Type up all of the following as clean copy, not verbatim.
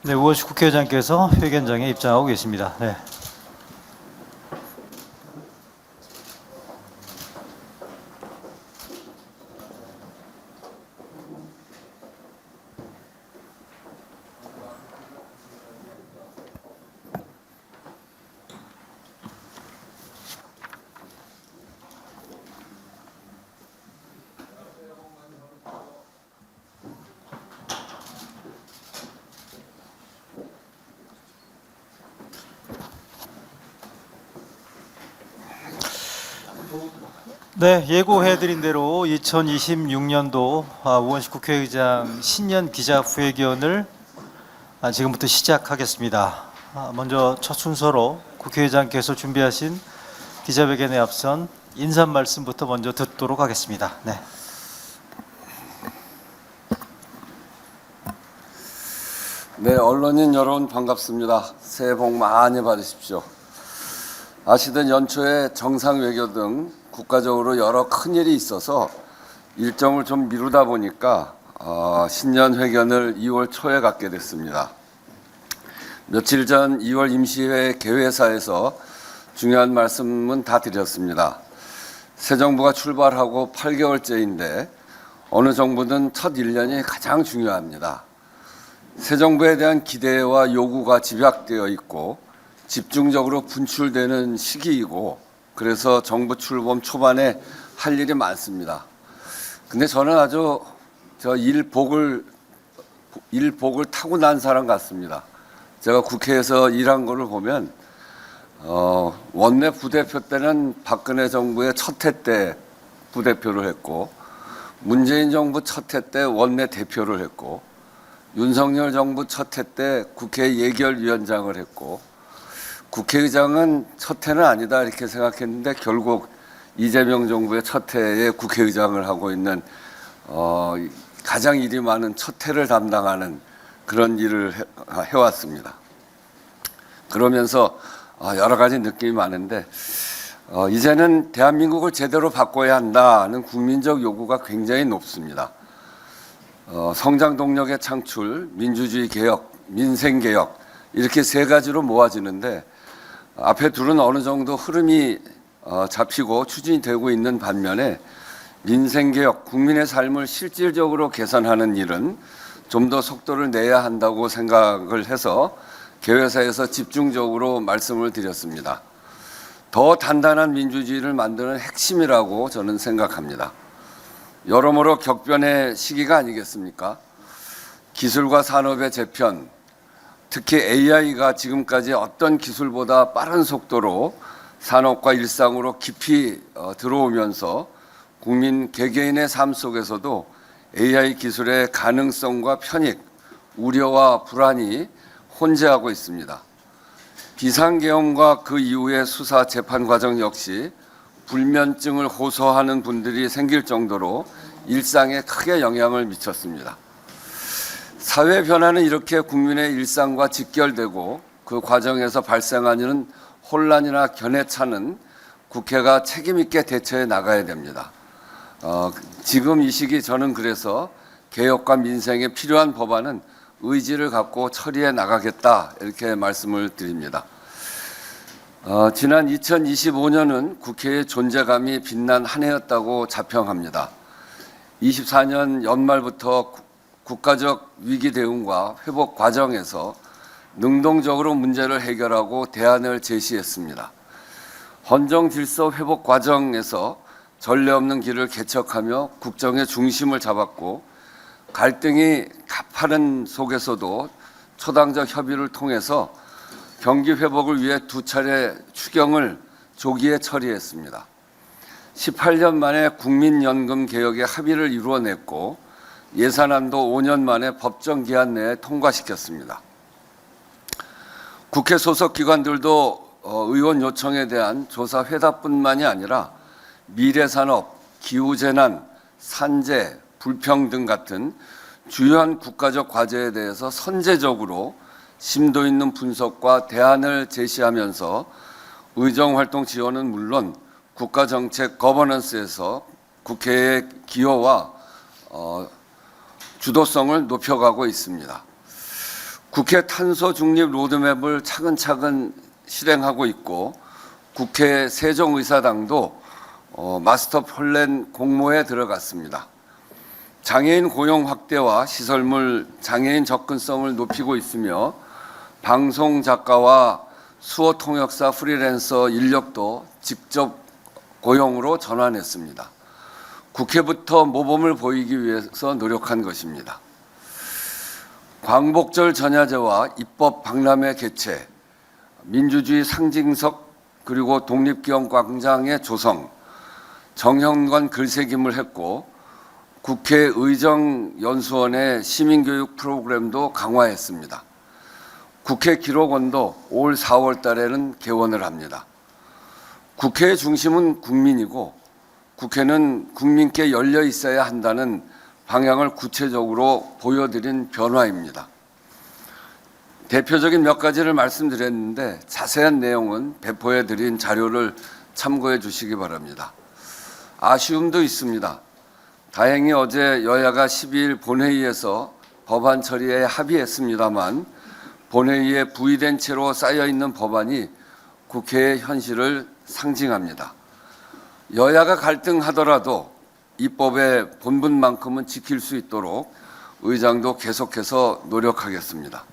네, 우원식 국회의장께서 회견장에 입장하고 계십니다. 네. 네, 예고해드린 대로 2026년도 우원식 국회의장 신년 기자회견을 지금부터 시작하겠습니다. 먼저 첫 순서로 국회의장께서 준비하신 기자회견에 앞선 인사 말씀부터 먼저 듣도록 하겠습니다. 네. 네, 언론인 여러분 반갑습니다. 새해 복 많이 받으십시오. 아시든 연초에 정상외교 등 국가적으로 여러 큰일이 있어서 일정을 좀 미루다 보니까 신년 회견을 2월 초에 갖게 됐습니다. 며칠 전 2월 임시회 개회사에서 중요한 말씀은 다 드렸습니다. 새 정부가 출발하고 8개월째인데 어느 정부든 첫 1년이 가장 중요합니다. 새 정부에 대한 기대와 요구가 집약되어 있고 집중적으로 분출되는 시기이고 그래서 정부 출범 초반에 할 일이 많습니다. 근데 저는 아주 일복을 타고난 사람 같습니다. 제가 국회에서 일한 거를 보면 원내 부대표 때는 박근혜 정부의 첫 해 때 부대표를 했고 문재인 정부 첫 해 때 원내 대표를 했고 윤석열 정부 첫 해 때 국회 예결위원장을 했고 국회의장은 첫 해는 아니다 이렇게 생각했는데 결국 이재명 정부의 첫 해에 국회의장을 하고 있는 가장 일이 많은 첫 해를 담당하는 그런 일을 해왔습니다. 그러면서 여러 가지 느낌이 많은데 이제는 대한민국을 제대로 바꿔야 한다는 국민적 요구가 굉장히 높습니다. 성장 동력의 창출, 민주주의 개혁, 민생 개혁 이렇게 세 가지로 모아지는데 앞에 둘은 어느 정도 흐름이 잡히고 추진이 되고 있는 반면에 민생 개혁, 국민의 삶을 실질적으로 개선하는 일은 좀 더 속도를 내야 한다고 생각을 해서 개회사에서 집중적으로 말씀을 드렸습니다. 더 단단한 민주주의를 만드는 핵심이라고 저는 생각합니다. 여러모로 격변의 시기가 아니겠습니까? 기술과 산업의 재편, 특히 AI가 지금까지 어떤 기술보다 빠른 속도로 산업과 일상으로 깊이 들어오면서 국민 개개인의 삶 속에서도 AI 기술의 가능성과 편익, 우려와 불안이 혼재하고 있습니다. 비상계엄과 그 이후의 수사 재판 과정 역시 불면증을 호소하는 분들이 생길 정도로 일상에 크게 영향을 미쳤습니다. 사회 변화는 이렇게 국민의 일상과 직결되고 그 과정에서 발생하는 혼란이나 견해차는 국회가 책임 있게 대처해 나가야 됩니다. 지금 이 시기 저는 그래서 개혁과 민생에 필요한 법안은 의지를 갖고 처리해 나가겠다 이렇게 말씀을 드립니다. 지난 2025년은 국회의 존재감이 빛난 한 해였다고 자평합니다. 24년 연말부터 국가적 위기 대응과 회복 과정에서 능동적으로 문제를 해결하고 대안을 제시했습니다. 헌정 질서 회복 과정에서 전례 없는 길을 개척하며 국정의 중심을 잡았고 갈등이 가파른 속에서도 초당적 협의를 통해서 경기 회복을 위해 2차례 추경을 조기에 처리했습니다. 18년 만에 국민연금 개혁에 합의를 이루어냈고 예산안도 5년 만에 법정 기한 내에 통과시켰습니다. 국회 소속 기관들도 의원 요청에 대한 조사 회답뿐만이 아니라 미래산업, 기후재난, 산재, 불평등 같은 주요한 국가적 과제에 대해서 선제적으로 심도 있는 분석과 대안을 제시하면서 의정활동 지원은 물론 국가정책 거버넌스에서 국회의 기여와 주도성을 높여가고 있습니다. 국회 탄소 중립 로드맵을 차근차근 실행하고 있고 국회 세종의사당도 마스터 플랜 공모에 들어갔습니다. 장애인 고용 확대와 시설물 장애인 접근성을 높이고 있으며 방송 작가와 수어 통역사 프리랜서 인력도 직접 고용으로 전환했습니다. 국회부터 모범을 보이기 위해서 노력한 것입니다. 광복절 전야제와 입법 박람회 개최, 민주주의 상징석 그리고 독립기념광장의 조성, 정형관 글새김을 했고 국회 의정연수원의 시민교육 프로그램도 강화했습니다. 국회 기록원도 올 4월 달에는 개원을 합니다. 국회의 중심은 국민이고 국회는 국민께 열려 있어야 한다는 방향을 구체적으로 보여드린 변화입니다. 대표적인 몇 가지를 말씀드렸는데 자세한 내용은 배포해드린 자료를 참고해 주시기 바랍니다. 아쉬움도 있습니다. 다행히 어제 여야가 12일 본회의에서 법안 처리에 합의했습니다만 본회의에 부의된 채로 쌓여있는 법안이 국회의 현실을 상징합니다. 여야가 갈등하더라도 입법의 본분만큼은 지킬 수 있도록 의장도 계속해서 노력하겠습니다.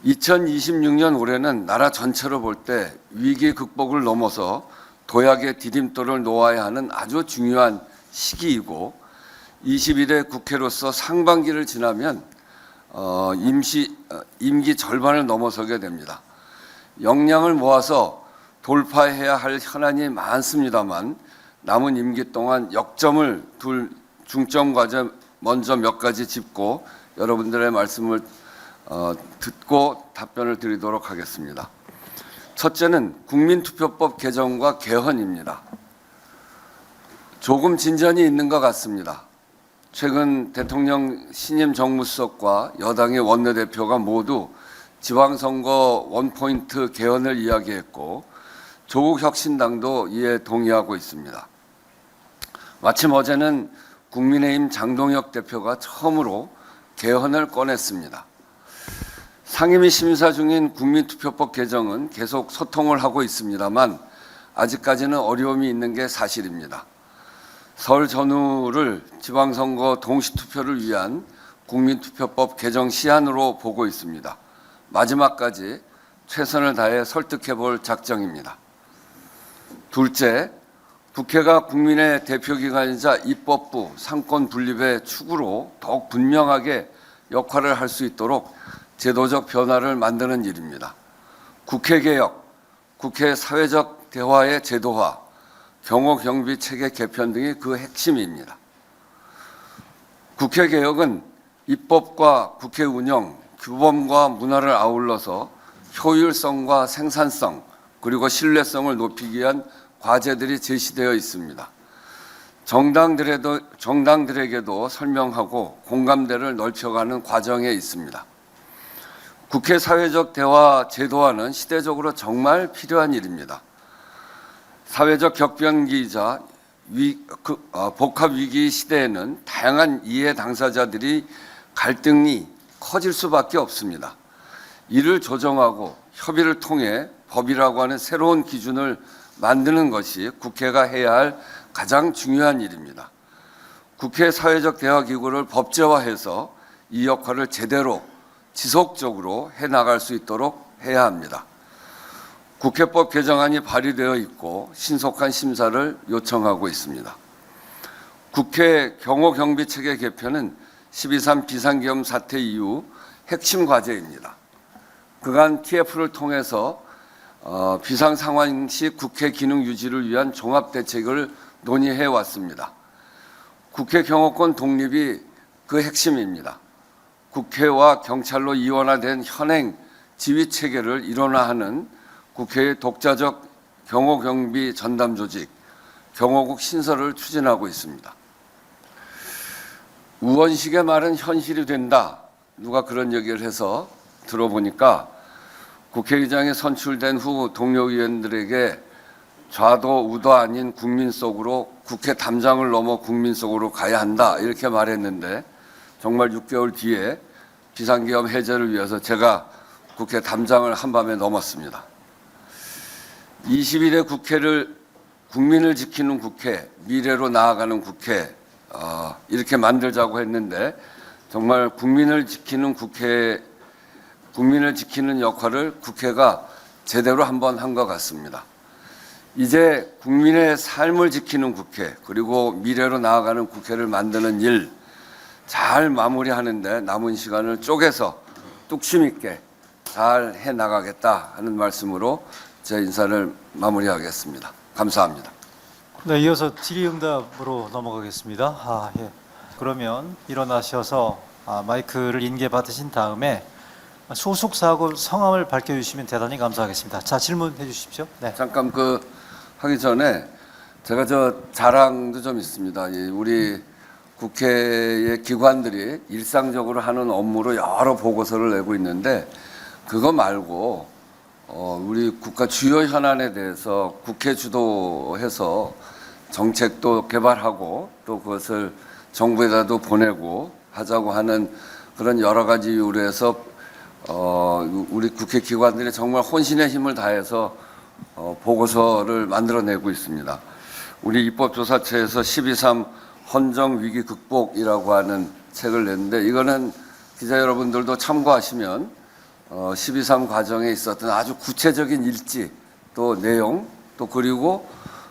2026년 올해는 나라 전체로 볼 때 위기 극복을 넘어서 도약의 디딤돌을 놓아야 하는 아주 중요한 시기이고 21대 국회로서 상반기를 지나면 임기 절반을 넘어서게 됩니다. 역량을 모아서 돌파해야 할 현안이 많습니다만 남은 임기 동안 역점을 둘 중점 과제 먼저 몇 가지 짚고 여러분들의 말씀을 듣고 답변을 드리도록 하겠습니다. 첫째는 국민투표법 개정과 개헌입니다. 조금 진전이 있는 것 같습니다. 최근 대통령 신임 정무수석과 여당의 원내대표가 모두 지방선거 원포인트 개헌을 이야기했고 조국 혁신당도 이에 동의하고 있습니다. 마침 어제는 국민의힘 장동혁 대표가 처음으로 개헌을 꺼냈습니다. 상임위 심사 중인 국민투표법 개정은 계속 소통을 하고 있습니다만 아직까지는 어려움이 있는 게 사실입니다. 설 전후를 지방선거 동시투표를 위한 국민투표법 개정 시한으로 보고 있습니다. 마지막까지 최선을 다해 설득해 볼 작정입니다. 둘째, 국회가 국민의 대표기관이자 입법부, 상권 분립의 축으로 더욱 분명하게 역할을 할 수 있도록 제도적 변화를 만드는 일입니다. 국회개혁, 국회 사회적 대화의 제도화, 경호경비 체계 개편 등이 그 핵심입니다. 국회개혁은 입법과 국회 운영, 규범과 문화를 아울러서 효율성과 생산성 그리고 신뢰성을 높이기 위한 과제들이 제시되어 있습니다. 정당들에게도 설명하고 공감대를 넓혀가는 과정에 있습니다. 국회 사회적 대화 제도화는 시대적으로 정말 필요한 일입니다. 사회적 격변기이자 복합 위기 시대에는 다양한 이해 당사자들이 갈등이 커질 수밖에 없습니다. 이를 조정하고 협의를 통해 법이라고 하는 새로운 기준을 만드는 것이 국회가 해야 할 가장 중요한 일입니다. 국회 사회적 대화 기구를 법제화해서 이 역할을 제대로 지속적으로 해나갈 수 있도록 해야 합니다. 국회법 개정안이 발의되어 있고 신속한 심사를 요청하고 있습니다. 국회 경호경비체계 개편은 12.3 비상계엄 사태 이후 핵심 과제입니다. 그간 TF를 통해서 비상 상황 시 국회 기능 유지를 위한 종합대책을 논의해 왔습니다. 국회 경호권 독립이 그 핵심입니다. 국회와 경찰로 이원화된 현행 지휘 체계를 일원화하는 국회의 독자적 경호경비 전담 조직, 경호국 신설을 추진하고 있습니다. 우원식의 말은 현실이 된다. 누가 그런 얘기를 해서 들어보니까 국회의장이 선출된 후 동료 의원들에게 좌도 우도 아닌 국민 속으로 국회 담장을 넘어 국민 속으로 가야 한다 이렇게 말했는데 정말 6개월 뒤에 비상계엄 해제를 위해서 제가 국회 담장을 한밤에 넘었습니다. 20일의 국회를 국민을 지키는 국회, 미래로 나아가는 국회 이렇게 만들자고 했는데 정말 국민을 지키는 국회, 국민을 지키는 역할을 국회가 제대로 한번 한 것 같습니다. 이제 국민의 삶을 지키는 국회 그리고 미래로 나아가는 국회를 만드는 일 잘 마무리하는데 남은 시간을 쪼개서 뚝심 있게 잘 해나가겠다 하는 말씀으로 제 인사를 마무리하겠습니다. 감사합니다. 네, 이어서 질의응답으로 넘어가겠습니다. 예. 그러면 일어나셔서 마이크를 인계 받으신 다음에 소속사하고 성함을 밝혀주시면 대단히 감사하겠습니다. 자, 질문해 주십시오. 네. 잠깐 하기 전에 제가 자랑도 좀 있습니다. 우리 국회의 기관들이 일상적으로 하는 업무로 여러 보고서를 내고 있는데 그거 말고 우리 국가 주요 현안에 대해서 국회 주도해서 정책도 개발하고 또 그것을 정부에다도 보내고 하자고 하는 그런 여러 가지 이유로 해서 우리 국회 기관들이 정말 혼신의 힘을 다해서 보고서를 만들어내고 있습니다. 우리 입법조사처에서 12.3 헌정위기 극복이라고 하는 책을 냈는데 이거는 기자 여러분들도 참고하시면 12.3 과정에 있었던 아주 구체적인 일지 또 내용 또 그리고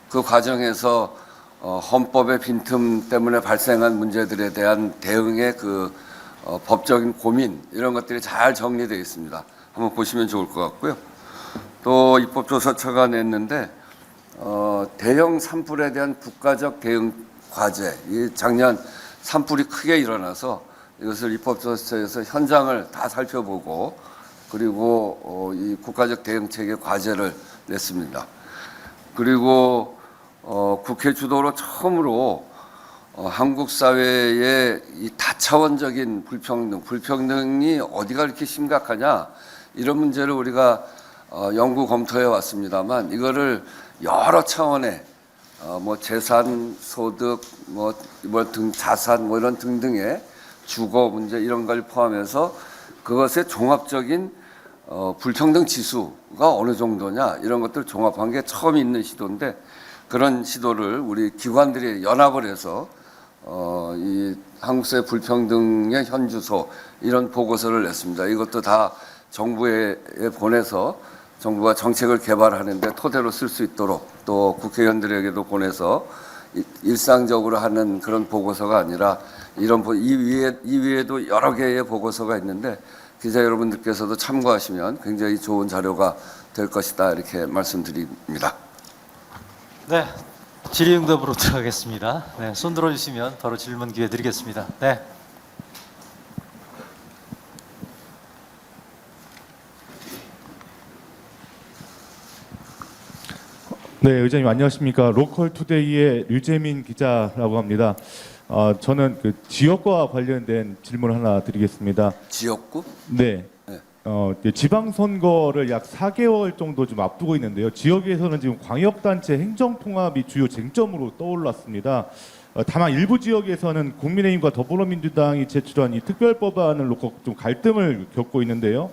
그 과정에서 헌법의 빈틈 때문에 발생한 문제들에 대한 대응의 법적인 고민 이런 것들이 잘 정리되어 있습니다. 한번 보시면 좋을 것 같고요. 또 입법조사처가 냈는데 대형 산불에 대한 국가적 대응 과제, 작년 산불이 크게 일어나서 이것을 입법조사처에서 현장을 다 살펴보고 그리고 이 국가적 대응책의 과제를 냈습니다. 그리고 국회 주도로 처음으로 한국 사회의 이 다차원적인 불평등이 어디가 이렇게 심각하냐 이런 문제를 우리가 연구 검토해 왔습니다만 이거를 여러 차원의 재산, 소득, 자산 이런 등등의 주거 문제 이런 걸 포함해서 그것의 종합적인 불평등 지수가 어느 정도냐 이런 것들 종합한 게 처음 있는 시도인데 그런 시도를 우리 기관들이 연합을 해서 이 한국사회 불평등의 현주소 이런 보고서를 냈습니다. 이것도 다 정부에 보내서 정부가 정책을 개발하는데 토대로 쓸 수 있도록 또 국회의원들에게도 보내서 일상적으로 하는 그런 보고서가 아니라 이 위에도 여러 개의 보고서가 있는데 기자 여러분들께서도 참고하시면 굉장히 좋은 자료가 될 것이다 이렇게 말씀드립니다. 네, 질의응답으로 들어가겠습니다. 네, 손 들어주시면 바로 질문 기회 드리겠습니다. 네. 네, 의장님 안녕하십니까? 로컬투데이의 류재민 기자라고 합니다. 저는 지역과 관련된 질문 하나 드리겠습니다. 지역구? 네. 네. 지방선거를 약 4개월 정도 좀 앞두고 있는데요. 지역에서는 지금 광역단체 행정통합이 주요 쟁점으로 떠올랐습니다. 다만 일부 지역에서는 국민의힘과 더불어민주당이 제출한 이 특별법안을 놓고 좀 갈등을 겪고 있는데요.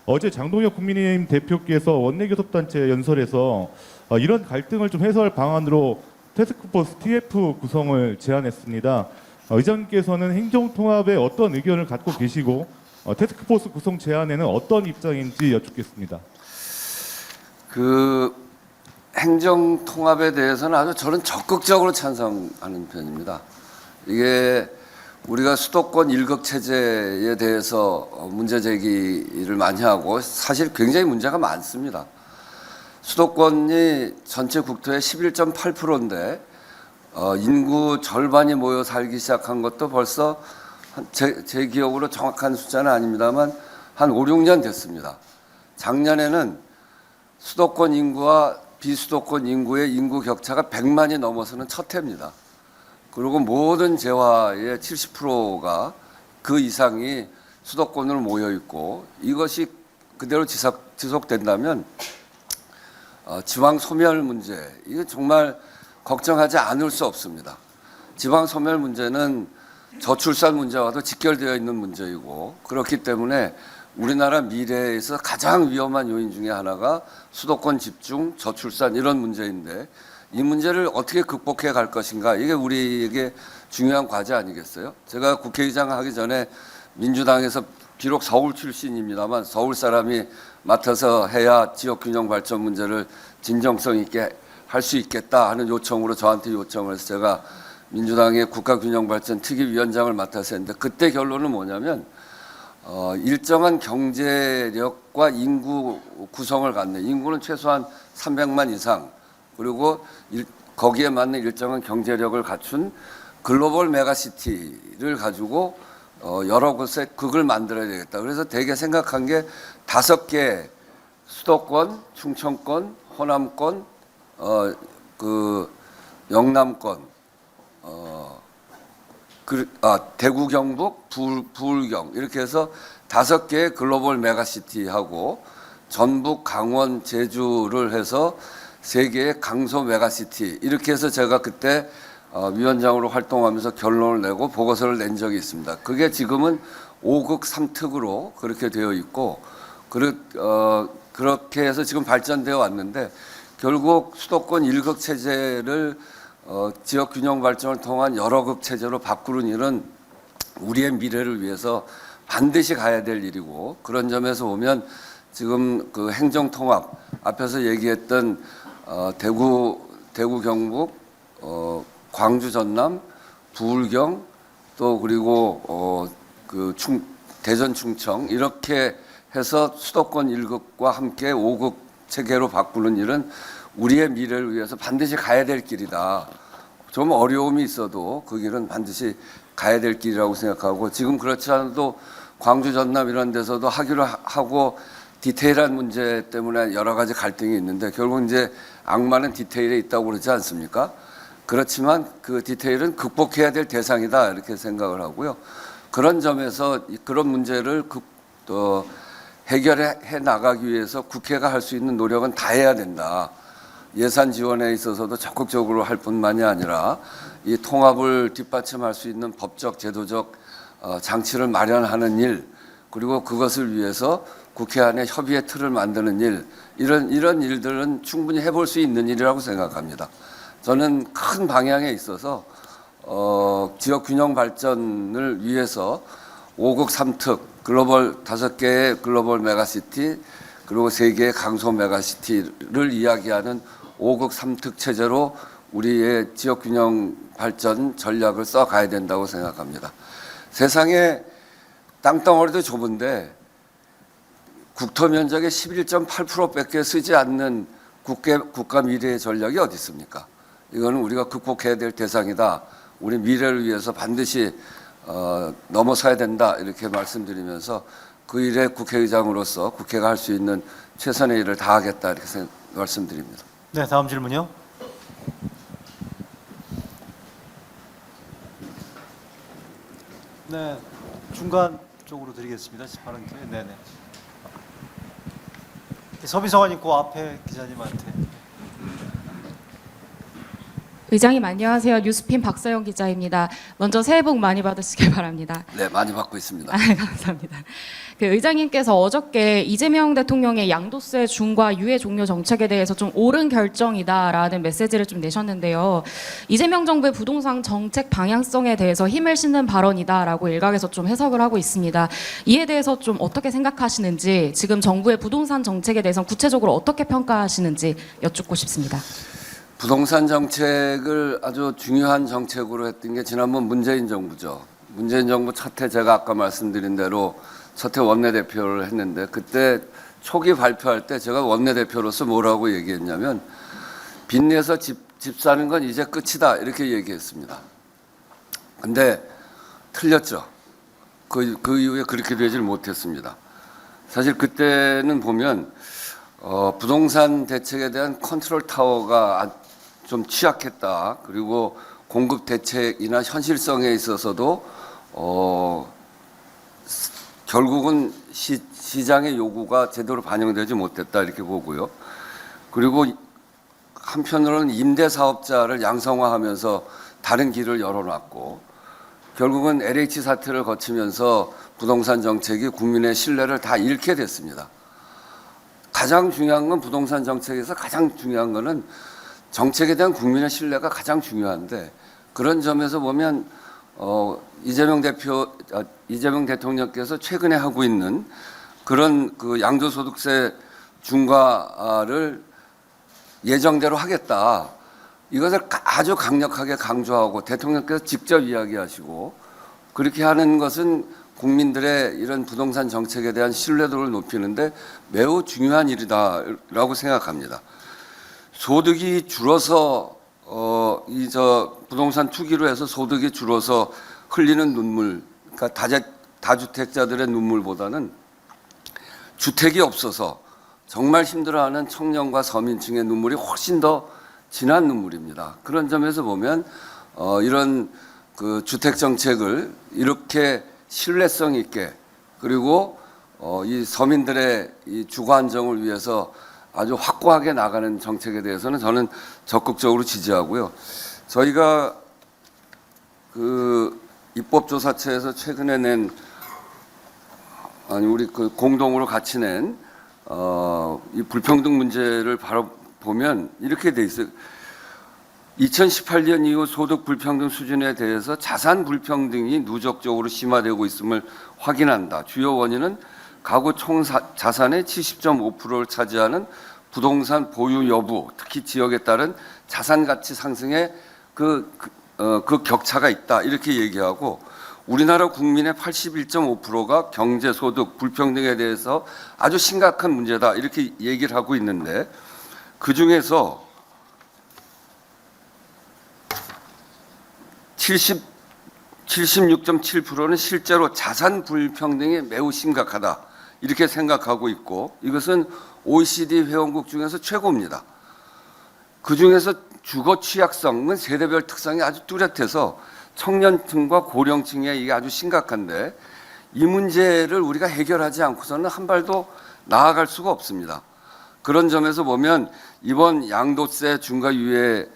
어제 장동혁 국민의힘 대표께서 원내교섭단체 연설에서 이런 갈등을 좀 해소할 방안으로 태스크포스 TF 구성을 제안했습니다. 의장님께서는 행정통합에 어떤 의견을 갖고 계시고 태스크포스 구성 제안에는 어떤 입장인지 여쭙겠습니다. 행정통합에 대해서는 아주 저는 적극적으로 찬성하는 편입니다. 이게 우리가 수도권 일극 체제에 대해서 문제 제기를 많이 하고 사실 굉장히 문제가 많습니다. 수도권이 전체 국토의 11.8%인데 인구 절반이 모여 살기 시작한 것도 벌써 제 기억으로 정확한 숫자는 아닙니다만 한 5, 6년 됐습니다. 작년에는 수도권 인구와 비수도권 인구의 인구 격차가 100만이 넘어서는 첫 해입니다. 그리고 모든 재화의 70%가 그 이상이 수도권으로 모여 있고 이것이 그대로 지속된다면 지방 소멸 문제 이거 정말 걱정하지 않을 수 없습니다. 지방 소멸 문제는 저출산 문제와도 직결되어 있는 문제이고 그렇기 때문에 우리나라 미래에서 가장 위험한 요인 중에 하나가 수도권 집중, 저출산 이런 문제인데 이 문제를 어떻게 극복해 갈 것인가 이게 우리에게 중요한 과제 아니겠어요? 제가 국회의장 하기 전에 민주당에서 비록 서울 출신입니다만 서울 사람이 맡아서 해야 지역균형 발전 문제를 진정성 있게 할 수 있겠다 하는 요청으로 저한테 요청을 해서 제가 민주당의 국가균형발전 특위위원장을 맡아서 했는데 그때 결론은 뭐냐면 일정한 경제력과 인구 구성을 갖는 인구는 최소한 300만 이상 그리고 거기에 맞는 일정한 경제력을 갖춘 글로벌 메가시티를 가지고 여러 곳에 극을 만들어야 되겠다. 그래서 대개 생각한 게 5개 수도권, 충청권, 호남권, 영남권, 대구, 경북, 부울경 이렇게 해서 5개의 글로벌 메가시티하고 전북, 강원, 제주를 해서 3개의 강소 메가시티 이렇게 해서 제가 그때 위원장으로 활동하면서 결론을 내고 보고서를 낸 적이 있습니다. 그게 지금은 5극 3특으로 그렇게 되어 있고 그렇게 해서 지금 발전되어 왔는데 결국 수도권 1극 체제를 지역 균형 발전을 통한 여러 극 체제로 바꾸는 일은 우리의 미래를 위해서 반드시 가야 될 일이고 그런 점에서 보면 지금 그 행정 통합 앞에서 얘기했던 대구 경북 광주 전남 부울경 또 그리고 대전 충청 이렇게 해서 수도권 1극과 함께 5극 체계로 바꾸는 일은 우리의 미래를 위해서 반드시 가야 될 길이다. 좀 어려움이 있어도 그 길은 반드시 가야 될 길이라고 생각하고 지금 그렇지 않아도 광주 전남 이런 데서도 하기로 하고 디테일한 문제 때문에 여러 가지 갈등이 있는데 결국 이제 악마는 디테일에 있다고 그러지 않습니까? 그렇지만 그 디테일은 극복해야 될 대상이다 이렇게 생각을 하고요. 그런 점에서 그런 문제를 해결해 나가기 위해서 국회가 할 수 있는 노력은 다 해야 된다. 예산 지원에 있어서도 적극적으로 할 뿐만이 아니라 이 통합을 뒷받침할 수 있는 법적, 제도적 장치를 마련하는 일, 그리고 그것을 위해서 국회 안에 협의의 틀을 만드는 일, 이런 일들은 충분히 해볼 수 있는 일이라고 생각합니다. 저는 큰 방향에 있어서 지역 균형 발전을 위해서 5극 3특, 글로벌 5개의 글로벌 메가시티, 그리고 3개의 강소 메가시티를 이야기하는 5극 3특 체제로 우리의 지역 균형 발전 전략을 써가야 된다고 생각합니다. 세상에 땅덩어리도 좁은데 국토 면적의 11.8%밖에 쓰지 않는 국가 미래의 전략이 어디 있습니까? 이거는 우리가 극복해야 될 대상이다. 우리 미래를 위해서 반드시 넘어서야 된다. 이렇게 말씀드리면서 그 일에 국회의장으로서 국회가 할 수 있는 최선의 일을 다하겠다. 이렇게 말씀드립니다. 네, 다음 질문요. 네, 중간 쪽으로 드리겠습니다. 발언 기회. 네네. 서비서관 있고 앞에 기자님한테. 의장님 안녕하세요. 뉴스핀 박서영 기자입니다. 먼저 새해 복 많이 받으시길 바랍니다. 네, 많이 받고 있습니다. 감사합니다. 의장님께서 어저께 이재명 대통령의 양도세 중과 유예 종료 정책에 대해서 좀 옳은 결정이다라는 메시지를 좀 내셨는데요. 이재명 정부의 부동산 정책 방향성에 대해서 힘을 싣는 발언이다라고 일각에서 좀 해석을 하고 있습니다. 이에 대해서 좀 어떻게 생각하시는지, 지금 정부의 부동산 정책에 대해서 구체적으로 어떻게 평가하시는지 여쭙고 싶습니다. 부동산 정책을 아주 중요한 정책으로 했던 게 지난번 문재인 정부죠. 문재인 정부 첫 해 제가 아까 말씀드린 대로 첫 해 원내대표를 했는데 그때 초기 발표할 때 제가 원내대표로서 뭐라고 얘기했냐면 빚내서 집 사는 건 이제 끝이다 이렇게 얘기했습니다. 근데 틀렸죠. 그 이후에 그렇게 되질 못했습니다. 사실 그때는 보면 부동산 대책에 대한 컨트롤 타워가 좀 취약했다. 그리고 공급 대책이나 현실성에 있어서도 결국은 시장의 요구가 제대로 반영되지 못했다 이렇게 보고요. 그리고 한편으로는 임대 사업자를 양성화하면서 다른 길을 열어놨고 결국은 LH 사태를 거치면서 부동산 정책이 국민의 신뢰를 다 잃게 됐습니다. 가장 중요한 건 부동산 정책에서 가장 중요한 거는 정책에 대한 국민의 신뢰가 가장 중요한데 그런 점에서 보면 이재명 대통령께서 최근에 하고 있는 그런 그 양도소득세 중과를 예정대로 하겠다. 이것을 아주 강력하게 강조하고 대통령께서 직접 이야기하시고 그렇게 하는 것은 국민들의 이런 부동산 정책에 대한 신뢰도를 높이는데 매우 중요한 일이다라고 생각합니다. 소득이 줄어서 부동산 투기로 해서 소득이 줄어서 흘리는 눈물, 그러니까 다주택자들의 눈물보다는 주택이 없어서 정말 힘들어하는 청년과 서민층의 눈물이 훨씬 더 진한 눈물입니다. 그런 점에서 보면 이런 그 주택 정책을 이렇게 신뢰성 있게 그리고 이 서민들의 이 주거 안정을 위해서 아주 확고하게 나가는 정책에 대해서는 저는 적극적으로 지지하고요. 저희가 그 입법조사처에서 최근에 우리 그 공동으로 같이 낸 이 불평등 문제를 바로 보면 이렇게 돼 있어요. 2018년 이후 소득 불평등 수준에 대해서 자산 불평등이 누적적으로 심화되고 있음을 확인한다. 주요 원인은 가구 총 자산의 70.5%를 차지하는 부동산 보유 여부, 특히 지역에 따른 자산 가치 상승의 그 격차가 있다. 이렇게 얘기하고 우리나라 국민의 81.5%가 경제 소득 불평등에 대해서 아주 심각한 문제다. 이렇게 얘기를 하고 있는데 그 중에서 76.7%는 실제로 자산 불평등이 매우 심각하다. 이렇게 생각하고 있고 이것은 OECD 회원국 중에서 최고입니다. 그 중에서 주거 취약성은 세대별 특성이 아주 뚜렷해서 청년층과 고령층에 이게 아주 심각한데 이 문제를 우리가 해결하지 않고서는 한 발도 나아갈 수가 없습니다. 그런 점에서 보면 이번 양도세 중과 유예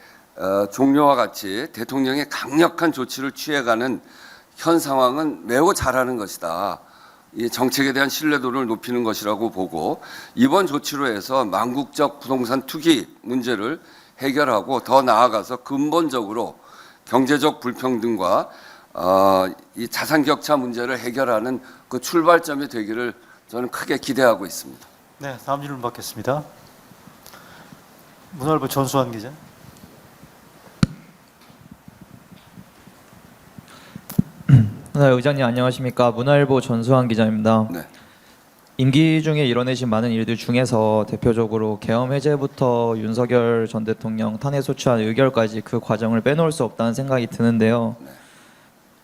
종료와 같이 대통령이 강력한 조치를 취해가는 현 상황은 매우 잘하는 것이다. 이 정책에 대한 신뢰도를 높이는 것이라고 보고 이번 조치로 해서 망국적 부동산 투기 문제를 해결하고 더 나아가서 근본적으로 경제적 불평등과 이 자산 격차 문제를 해결하는 그 출발점이 되기를 저는 크게 기대하고 있습니다. 네, 다음 질문 받겠습니다. 문화일보 전수환 기자. 네, 의장님 안녕하십니까. 문화일보 전수환 기자입니다. 네. 임기 중에 이뤄내신 많은 일들 중에서 대표적으로 계엄 해제부터 윤석열 전 대통령 탄핵 소추안 의결까지 그 과정을 빼놓을 수 없다는 생각이 드는데요.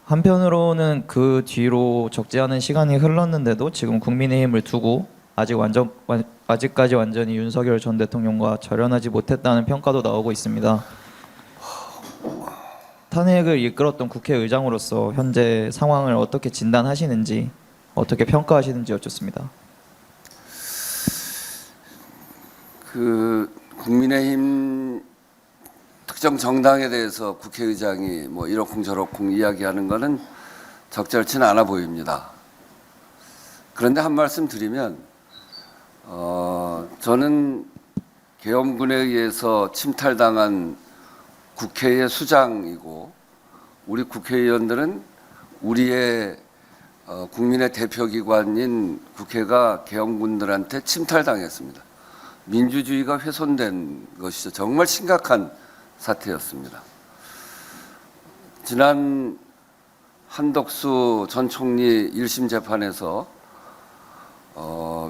한편으로는 그 뒤로 적지 않은 시간이 흘렀는데도 지금 국민의힘을 두고 아직까지 완전히 윤석열 전 대통령과 절연하지 못했다는 평가도 나오고 있습니다. 탄핵을 이끌었던 국회의장으로서 현재 상황을 어떻게 진단하시는지 어떻게 평가하시는지 여쭙습니다. 그 국민의힘 특정 정당에 대해서 국회의장이 뭐 이러쿵저러쿵 이야기하는 것은 적절치는 않아 보입니다. 그런데 한 말씀 드리면 저는 계엄군에 의해서 침탈당한 국회의 수장이고 우리 국회의원들은 우리의 국민의 대표기관인 국회가 계엄군들한테 침탈당했습니다. 민주주의가 훼손된 것이죠. 정말 심각한 사태였습니다. 지난 한덕수 전 총리 1심 재판에서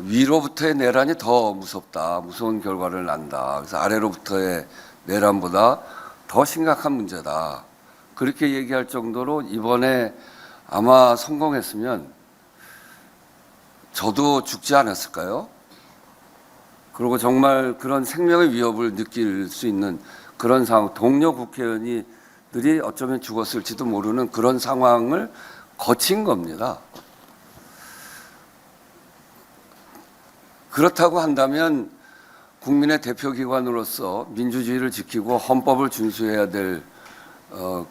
위로부터의 내란이 더 무섭다. 무서운 결과를 난다. 그래서 아래로부터의 내란보다 더 심각한 문제다. 그렇게 얘기할 정도로 이번에 아마 성공했으면 저도 죽지 않았을까요? 그리고 정말 그런 생명의 위협을 느낄 수 있는 그런 상황, 동료 국회의원들이 어쩌면 죽었을지도 모르는 그런 상황을 거친 겁니다. 그렇다고 한다면 국민의 대표기관으로서 민주주의를 지키고 헌법을 준수해야 될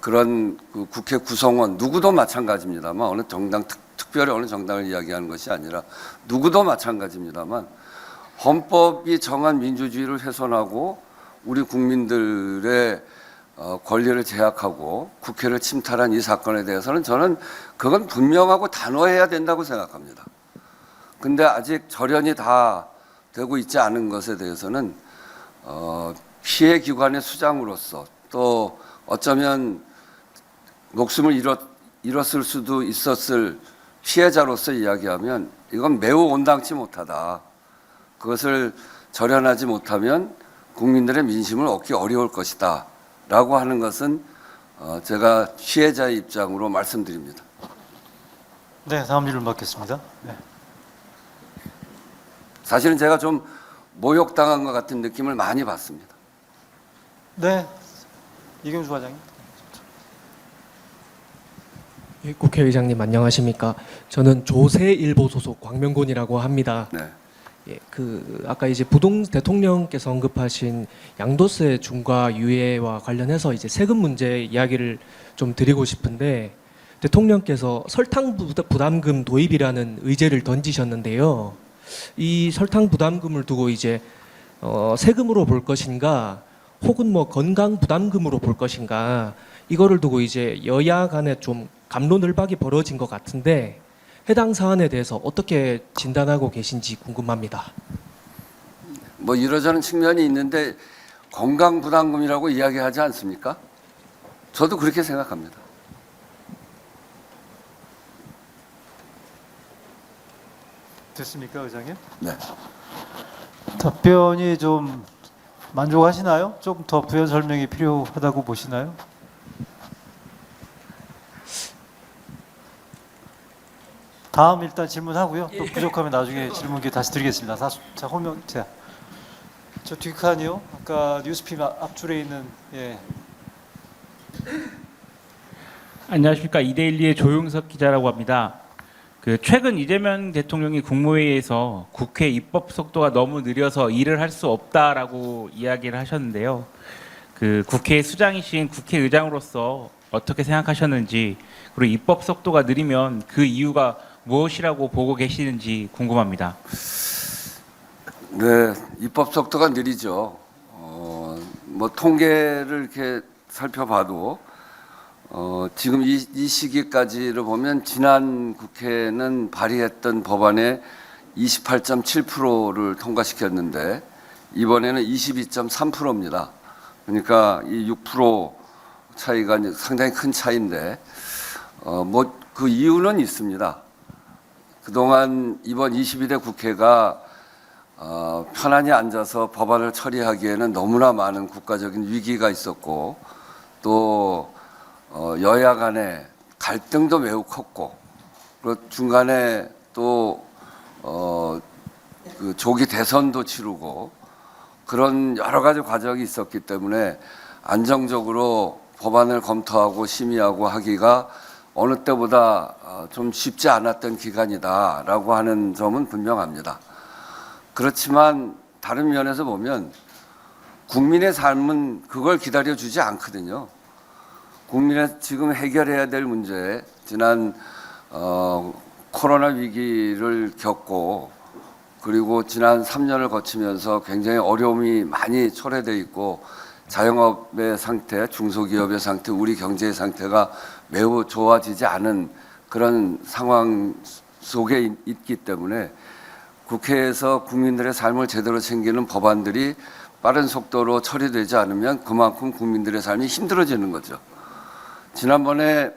그런 그 국회 구성원 누구도 마찬가지입니다만 어느 정당 특별히 어느 정당을 이야기하는 것이 아니라 누구도 마찬가지입니다만 헌법이 정한 민주주의를 훼손하고 우리 국민들의 권리를 제약하고 국회를 침탈한 이 사건에 대해서는 저는 그건 분명하고 단호해야 된다고 생각합니다. 근데 아직 절연이 다 되고 있지 않은 것에 대해서는 피해 기관의 수장으로서 또 어쩌면 목숨을 잃었을 수도 있었을 피해자로서 이야기하면 이건 매우 온당치 못하다. 그것을 절연하지 못하면 국민들의 민심을 얻기 어려울 것이다. 라고 하는 것은 제가 피해자의 입장으로 말씀드립니다. 네, 다음 질문 받겠습니다. 네. 사실은 제가 좀 모욕당한 것 같은 느낌을 많이 받습니다. 네, 이경수 과장님. 예, 국회의장님 안녕하십니까? 저는 조세일보 소속 광명곤이라고 합니다. 네. 예, 아까 이제 대통령께서 언급하신 양도세 중과 유예와 관련해서 이제 세금 문제 이야기를 좀 드리고 싶은데 대통령께서 설탕 부담금 도입이라는 의제를 던지셨는데요. 이 설탕 부담금을 두고 이제 세금으로 볼 것인가 혹은 뭐 건강 부담금으로 볼 것인가 이거를 두고 이제 여야 간에 좀 갑론을박이 벌어진 것 같은데 해당 사안에 대해서 어떻게 진단하고 계신지 궁금합니다. 뭐 이러저런 측면이 있는데 건강부담금이라고 이야기하지 않습니까? 저도 그렇게 생각합니다. 됐습니까, 의장님? 네. 답변이 좀 만족하시나요? 조금 더 부연 설명이 필요하다고 보시나요? 다음 일단 질문하고요. 또 부족하면 나중에 질문 기회 다시 드리겠습니다. 자, 호명, 저 뒷칸이요. 아까 뉴스픽 앞줄에 있는 예. 안녕하십니까. 이데일리의 조용석 기자라고 합니다. 최근 이재명 대통령이 국무회의에서 국회 입법 속도가 너무 느려서 일을 할 수 없다라고 이야기를 하셨는데요. 국회 수장이신 국회의장으로서 어떻게 생각하셨는지, 그리고 입법 속도가 느리면 그 이유가 무엇이라고 보고 계시는지 궁금합니다. 네, 입법 속도가 느리죠. 뭐 통계를 이렇게 살펴봐도 지금 이 시기까지를 보면 지난 국회는 발의했던 법안의 28.7%를 통과시켰는데 이번에는 22.3%입니다. 그러니까 이 6% 차이가 상당히 큰 차이인데 뭐 그 이유는 있습니다. 그동안 이번 22대 국회가 편안히 앉아서 법안을 처리하기에는 너무나 많은 국가적인 위기가 있었고 또 여야 간의 갈등도 매우 컸고 그리고 중간에 또 그 조기 대선도 치르고 그런 여러 가지 과정이 있었기 때문에 안정적으로 법안을 검토하고 심의하고 하기가 어느 때보다 좀 쉽지 않았던 기간이다라고 하는 점은 분명합니다. 그렇지만 다른 면에서 보면 국민의 삶은 그걸 기다려주지 않거든요. 국민의 지금 해결해야 될 문제, 지난 코로나 위기를 겪고 그리고 지난 3년을 거치면서 굉장히 어려움이 많이 초래돼 있고 자영업의 상태, 중소기업의 상태, 우리 경제의 상태가 매우 좋아지지 않은 그런 상황 속에 있기 때문에 국회에서 국민들의 삶을 제대로 챙기는 법안들이 빠른 속도로 처리되지 않으면 그만큼 국민들의 삶이 힘들어지는 거죠. 지난번에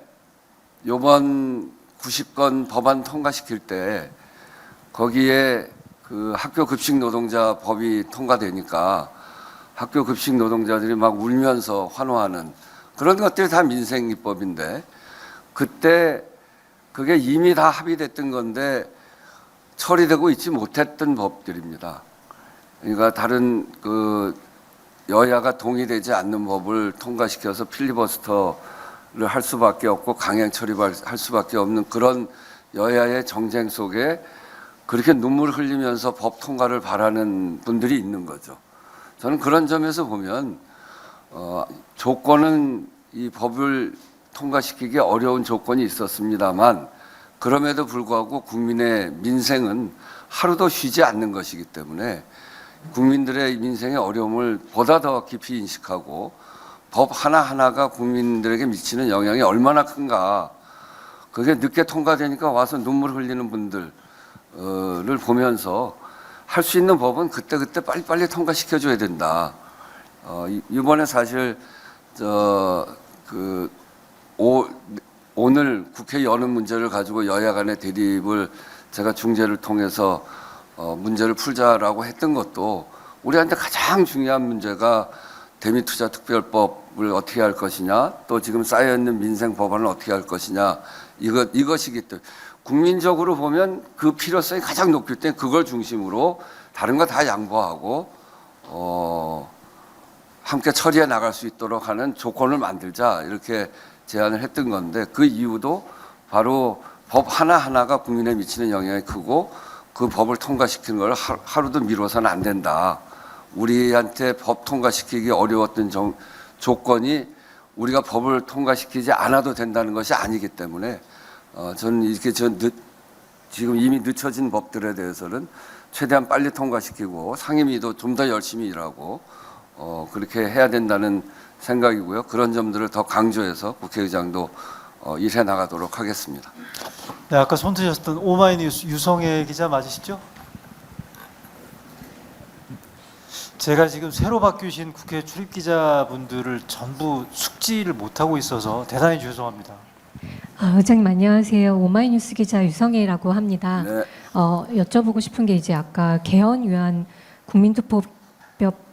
요번 90건 법안 통과시킬 때 거기에 그 학교 급식 노동자 법이 통과되니까 학교 급식 노동자들이 막 울면서 환호하는 그런 것들이 다 민생 입법인데 그때 그게 이미 다 합의됐던 건데 처리되고 있지 못했던 법들입니다. 그러니까 다른 그 여야가 동의되지 않는 법을 통과시켜서 필리버스터를 할 수밖에 없고 강행 처리할 수밖에 없는 그런 여야의 정쟁 속에 그렇게 눈물 흘리면서 법 통과를 바라는 분들이 있는 거죠. 저는 그런 점에서 보면 조건은 이 법을 통과시키기 어려운 조건이 있었습니다만 그럼에도 불구하고 국민의 민생은 하루도 쉬지 않는 것이기 때문에 국민들의 민생의 어려움을 보다 더 깊이 인식하고 법 하나하나가 국민들에게 미치는 영향이 얼마나 큰가, 그게 늦게 통과되니까 와서 눈물 흘리는 분들을 보면서 할 수 있는 법은 그때그때 빨리빨리 통과시켜줘야 된다. 이번에 사실 오늘 국회 여는 문제를 가지고 여야 간의 대립을 제가 중재를 통해서 문제를 풀자라고 했던 것도 우리한테 가장 중요한 문제가 대미투자특별법을 어떻게 할 것이냐, 또 지금 쌓여있는 민생 법안을 어떻게 할 것이냐, 이것이기 때문에 국민적으로 보면 그 필요성이 가장 높기 때문에 그걸 중심으로 다른 거 다 양보하고 함께 처리해 나갈 수 있도록 하는 조건을 만들자, 이렇게 제안을 했던 건데, 그 이유도 바로 법 하나하나가 국민에 미치는 영향이 크고 그 법을 통과시키는 걸 하루도 미뤄서는 안 된다. 우리한테 법 통과시키기 어려웠던 조건이 우리가 법을 통과시키지 않아도 된다는 것이 아니기 때문에 저는 이렇게 지금 이미 늦춰진 법들에 대해서는 최대한 빨리 통과시키고 상임위도 좀 더 열심히 일하고 그렇게 해야 된다는 생각이고요. 그런 점들을 더 강조해서 국회의장도 일해 나가도록 하겠습니다. 네, 아까 손 드셨던 오마이뉴스 유성애 기자 맞으시죠? 제가 지금 새로 바뀌신 국회 출입 기자분들을 전부 숙지를 못하고 있어서 대단히 죄송합니다. 의장님 안녕하세요. 오마이뉴스 기자 유성애라고 합니다. 네. 여쭤보고 싶은 게 이제 아까 개헌 위한 국민투표법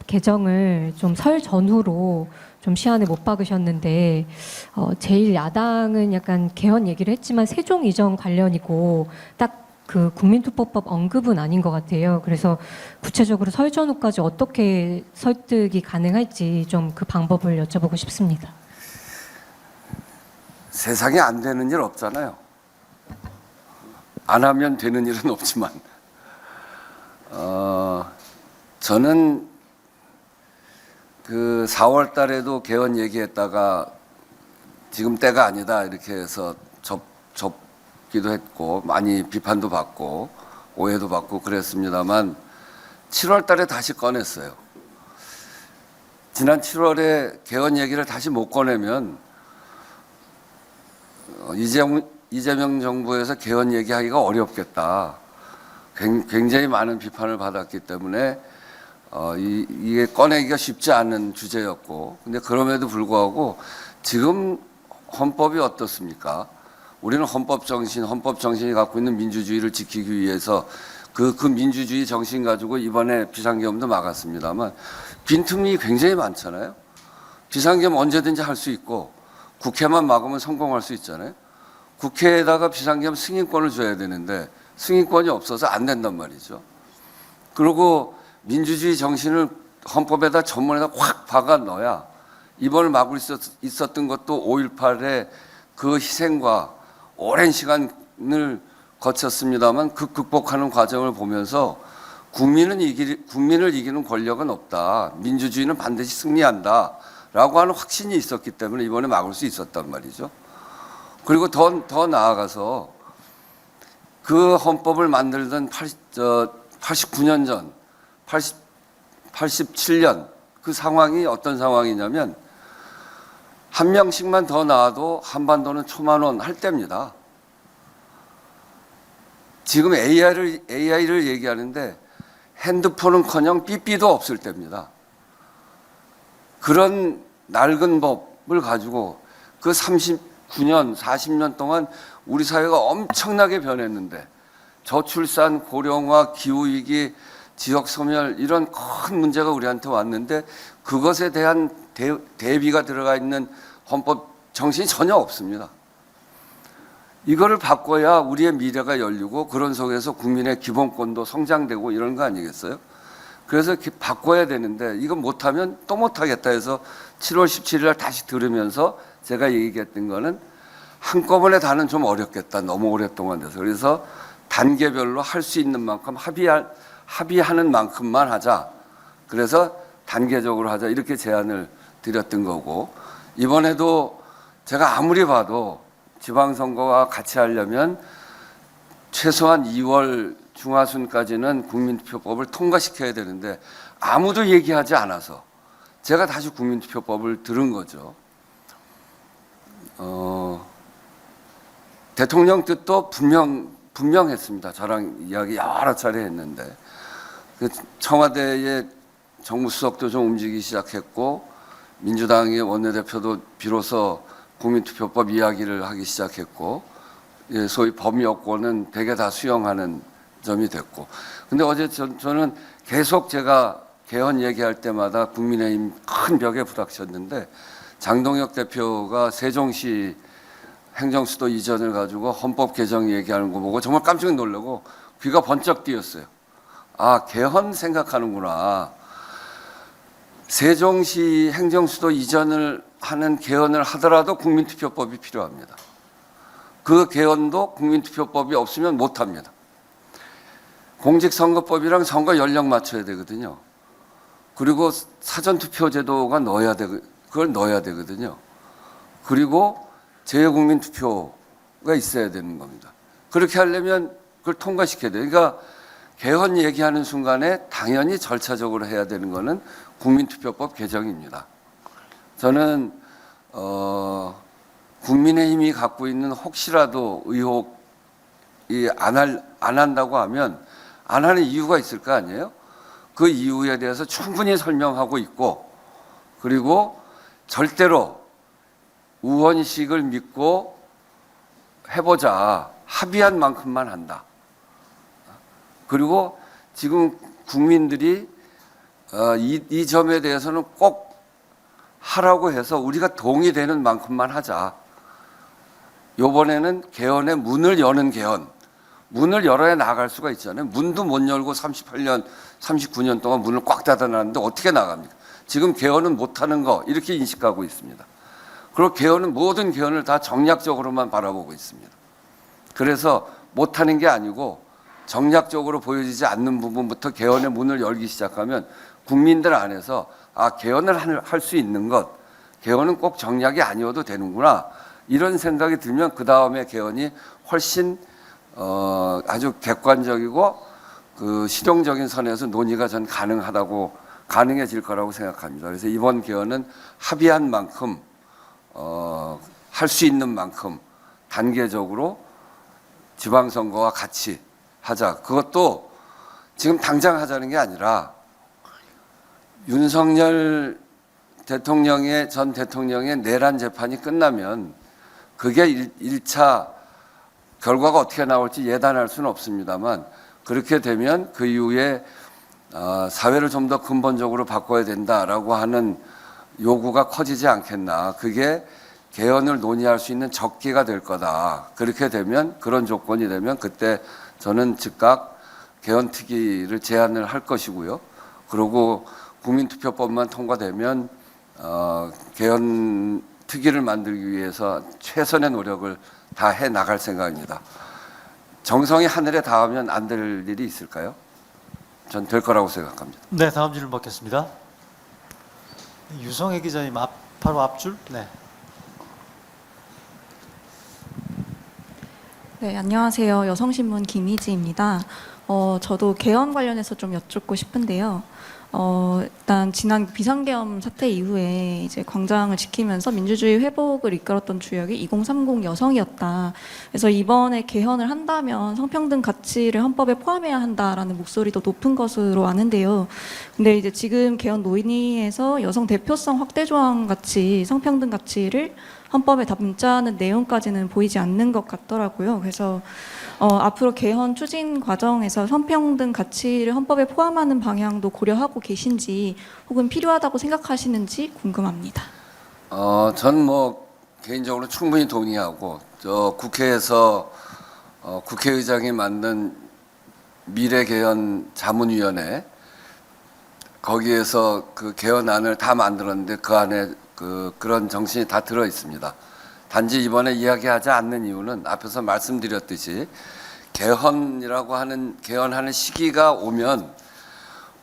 개정을 좀 설 전후로 좀 시한을 못 박으셨는데 제1야당은 약간 개헌 얘기를 했지만 세종 이전 관련이고 딱 그 국민투표법 언급은 아닌 것 같아요. 그래서 구체적으로 설 전후까지 어떻게 설득이 가능할지 좀 그 방법을 여쭤보고 싶습니다. 세상에 안 되는 일 없잖아요. 안 하면 되는 일은 없지만 저는 그 4월 달에도 개헌 얘기했다가 지금 때가 아니다 이렇게 해서 접기도 했고 많이 비판도 받고 오해도 받고 그랬습니다만 7월 달에 다시 꺼냈어요. 지난 7월에 개헌 얘기를 다시 못 꺼내면 이재명 정부에서 개헌 얘기하기가 어렵겠다. 굉장히 많은 비판을 받았기 때문에 이게 꺼내기가 쉽지 않은 주제였고, 근데 그럼에도 불구하고 지금 헌법이 어떻습니까? 우리는 헌법 정신이 갖고 있는 민주주의를 지키기 위해서 그 민주주의 정신 가지고 이번에 비상계엄도 막았습니다만 빈틈이 굉장히 많잖아요. 비상계엄 언제든지 할 수 있고 국회만 막으면 성공할 수 있잖아요. 국회에다가 비상계엄 승인권을 줘야 되는데 승인권이 없어서 안 된단 말이죠. 그리고 민주주의 정신을 헌법에다 전문에다 확 박아 넣어야 이번을 막을 수 있었던 것도 5.18의 그 희생과 오랜 시간을 거쳤습니다만 그 극복하는 과정을 보면서 국민을 이기는 권력은 없다. 민주주의는 반드시 승리한다. 라고 하는 확신이 있었기 때문에 이번에 막을 수 있었단 말이죠. 그리고 더 나아가서 그 헌법을 만들던 89년 전, 87년 그 상황이 어떤 상황이냐면 한 명씩만 더 나와도 한반도는 초만원 할 때입니다. 지금 AI를 얘기하는데 핸드폰은커녕 삐삐도 없을 때입니다. 그런 낡은 법을 가지고 그 39년, 40년 동안 우리 사회가 엄청나게 변했는데 저출산, 고령화, 기후위기, 지역소멸 이런 큰 문제가 우리한테 왔는데 그것에 대한 대비가 들어가 있는 헌법 정신이 전혀 없습니다. 이거를 바꿔야 우리의 미래가 열리고 그런 속에서 국민의 기본권도 성장되고 이런 거 아니겠어요? 그래서 바꿔야 되는데 이거 못하면 또 못하겠다 해서 7월 17일 날 다시 들으면서 제가 얘기했던 거는 한꺼번에 다는 좀 어렵겠다. 너무 오랫동안 돼서. 그래서 단계별로 할 수 있는 만큼 합의하는 만큼만 하자. 그래서 단계적으로 하자. 이렇게 제안을 드렸던 거고 이번에도 제가 아무리 봐도 지방선거와 같이 하려면 최소한 2월 중하순까지는 국민투표법을 통과시켜야 되는데 아무도 얘기하지 않아서 제가 다시 국민투표법을 들은 거죠. 대통령 뜻도 분명했습니다. 저랑 이야기 여러 차례 했는데 청와대의 정무수석도 좀 움직이기 시작했고 민주당의 원내대표도 비로소 국민투표법 이야기를 하기 시작했고 소위 범여권은 대개 다 수용하는 점이 됐고 근데 어제 저는 계속 제가 개헌 얘기할 때마다 국민의힘 큰 벽에 부닥쳤는데 장동혁 대표가 세종시 행정수도 이전을 가지고 헌법 개정 얘기하는 거 보고 정말 깜짝 놀라고 귀가 번쩍 뜨였어요. 아, 개헌 생각하는구나. 세종시 행정수도 이전을 하는 개헌을 하더라도 국민투표법이 필요합니다. 그 개헌도 국민투표법이 없으면 못합니다. 공직선거법이랑 선거 연령 맞춰야 되거든요. 그리고 사전투표제도가 그걸 넣어야 되거든요. 그리고 재외국민투표가 있어야 되는 겁니다. 그렇게 하려면 그걸 통과시켜야 돼요. 그러니까 개헌 얘기하는 순간에 당연히 절차적으로 해야 되는 거는 국민투표법 개정입니다. 저는 국민의힘이 갖고 있는 혹시라도 의혹이 안 한다고 하면 안 하는 이유가 있을 거 아니에요? 그 이유에 대해서 충분히 설명하고 있고 그리고 절대로 우원식을 믿고 해보자. 합의한 만큼만 한다. 그리고 지금 국민들이 이 점에 대해서는 꼭 하라고 해서 우리가 동의되는 만큼만 하자. 이번에는 개헌의 문을 여는 개헌. 문을 열어야 나갈 수가 있잖아요. 문도 못 열고 38년, 39년 동안 문을 꽉 닫아놨는데 어떻게 나갑니까? 지금 개헌은 못하는 거 이렇게 인식하고 있습니다. 그리고 개헌은 모든 개헌을 다 정략적으로만 바라보고 있습니다. 그래서 못하는 게 아니고 정략적으로 보여지지 않는 부분부터 개헌의 문을 열기 시작하면 국민들 안에서 아, 개헌을 할 수 있는 것, 개헌은 꼭 정략이 아니어도 되는구나 이런 생각이 들면 그 다음에 개헌이 훨씬 아주 객관적이고 그 실용적인 선에서 논의가 전 가능해질 거라고 생각합니다. 그래서 이번 개헌은 합의한 만큼 할 수 있는 만큼 단계적으로 지방선거와 같이 하자. 그것도 지금 당장 하자는 게 아니라 윤석열 전 대통령의 내란 재판이 끝나면 그게 1차 결과가 어떻게 나올지 예단할 수는 없습니다만 그렇게 되면 그 이후에 사회를 좀 더 근본적으로 바꿔야 된다라고 하는 요구가 커지지 않겠나. 그게 개헌을 논의할 수 있는 적기가 될 거다. 그렇게 되면 그런 조건이 되면 그때 저는 즉각 개헌 특위를 제안을 할 것이고요. 그리고 국민투표법만 통과되면 개헌 특위를 만들기 위해서 최선의 노력을 다 해 나갈 생각입니다. 정성이 하늘에 닿으면 안 될 일이 있을까요? 전 될 거라고 생각합니다. 네, 다음 질문 받겠습니다. 유성애 기자님 바로 앞줄. 네. 네, 안녕하세요. 여성신문 김희지입니다. 저도 개헌 관련해서 좀 여쭙고 싶은데요. 일단 지난 비상계엄 사태 이후에 이제 광장을 지키면서 민주주의 회복을 이끌었던 주역이 2030 여성이었다. 그래서 이번에 개헌을 한다면 성평등 가치를 헌법에 포함해야 한다라는 목소리도 높은 것으로 아는데요. 근데 이제 지금 개헌 논의에서 여성 대표성 확대 조항 같이 성평등 가치를 헌법에 담자는 내용까지는 보이지 않는 것 같더라고요. 그래서 앞으로 개헌 추진 과정에서 성평등 가치를 헌법에 포함하는 방향도 고려하고 계신지 혹은 필요하다고 생각하시는지 궁금합니다. 전 뭐 개인적으로 충분히 동의하고 국회에서 국회의장이 만든 미래개헌 자문위원회 거기에서 그 개헌안을 다 만들었는데 그 안에 그런 정신이 다 들어 있습니다. 단지 이번에 이야기하지 않는 이유는 앞에서 말씀드렸듯이 개헌하는 시기가 오면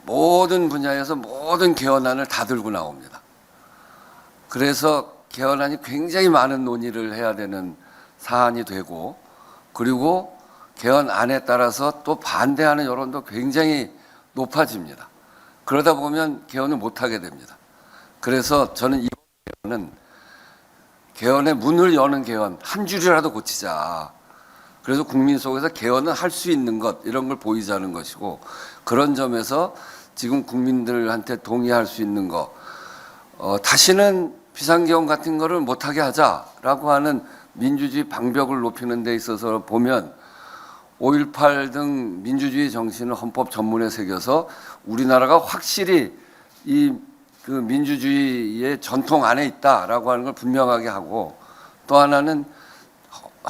모든 분야에서 모든 개헌안을 다 들고 나옵니다. 그래서 개헌안이 굉장히 많은 논의를 해야 되는 사안이 되고, 그리고 개헌안에 따라서 또 반대하는 여론도 굉장히 높아집니다. 그러다 보면 개헌을 못하게 됩니다. 그래서 저는 이번 개헌의 문을 여는 개헌 한 줄이라도 고치자. 그래서 국민 속에서 개헌은 할 수 있는 것, 이런 걸 보이자는 것이고, 그런 점에서 지금 국민들한테 동의할 수 있는 거, 다시는 비상개헌 같은 거를 못하게 하자라고 하는 민주주의 방벽을 높이는 데 있어서 보면 5.18 등 민주주의 정신을 헌법 전문에 새겨서 우리나라가 확실히 그 민주주의의 전통 안에 있다라고 하는 걸 분명하게 하고, 또 하나는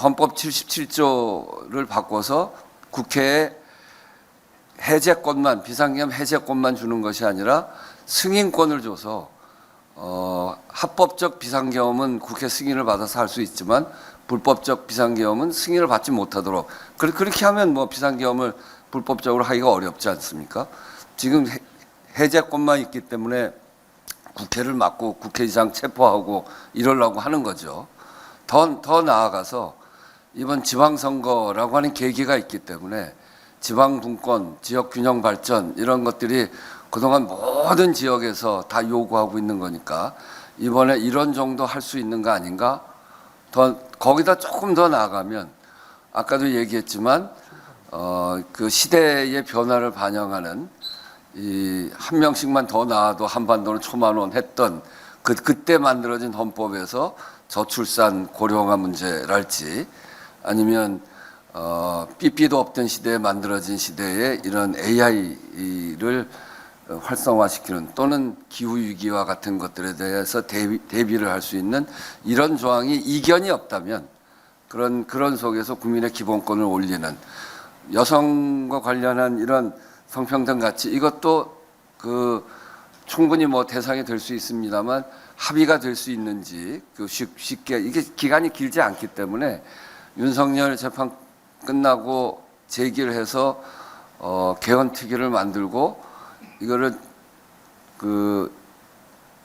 헌법 77조를 바꿔서 국회에 해제권만, 비상개헌 해제권만 주는 것이 아니라 승인권을 줘서 합법적 비상개헌은 국회 승인을 받아서 할 수 있지만 불법적 비상개헌은 승인을 받지 못하도록, 그렇게 하면 뭐 비상개헌을 불법적으로 하기가 어렵지 않습니까? 지금 해제권만 있기 때문에 국회를 막고 국회의장 체포하고 이러려고 하는 거죠. 더 나아가서 이번 지방선거라고 하는 계기가 있기 때문에 지방분권, 지역균형 발전, 이런 것들이 그동안 모든 지역에서 다 요구하고 있는 거니까 이번에 이런 정도 할 수 있는 거 아닌가? 거기다 조금 더 나아가면 아까도 얘기했지만 그 시대의 변화를 반영하는 한 명씩만 더 나와도 한반도는 초만원 했던 그때 만들어진 헌법에서 저출산 고령화 문제랄지, 아니면 삐삐도 없던 시대에 만들어진 시대에 이런 AI를 활성화시키는, 또는 기후위기와 같은 것들에 대해서 대비를 할 수 있는 이런 조항이 이견이 없다면, 그런 속에서 국민의 기본권을 올리는, 여성과 관련한 이런 성평등 가치, 이것도 충분히 뭐 대상이 될 수 있습니다만 합의가 될 수 있는지 쉽게, 이게 기간이 길지 않기 때문에 윤석열 재판 끝나고 제기를 해서 개헌특위를 만들고 이거를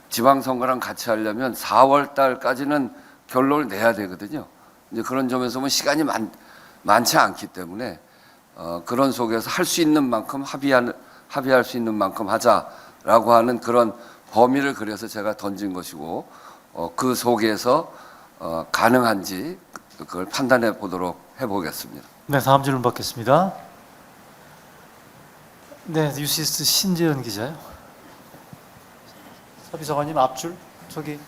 지방선거랑 같이 하려면 4월 달까지는 결론을 내야 되거든요. 이제 그런 점에서 보면 시간이 많지 않기 때문에 그런 속에서 할 수 있는 만큼 합의할 수 있는 만큼 하자라고 하는 그런 범위를 그래서 제가 던진 것이고, 그 속에서 가능한지 그걸 판단해 보도록 해보겠습니다. 네, 다음 질문 받겠습니다. 네, 뉴시스 신재현 기자요. 서비서관님 앞줄 저기.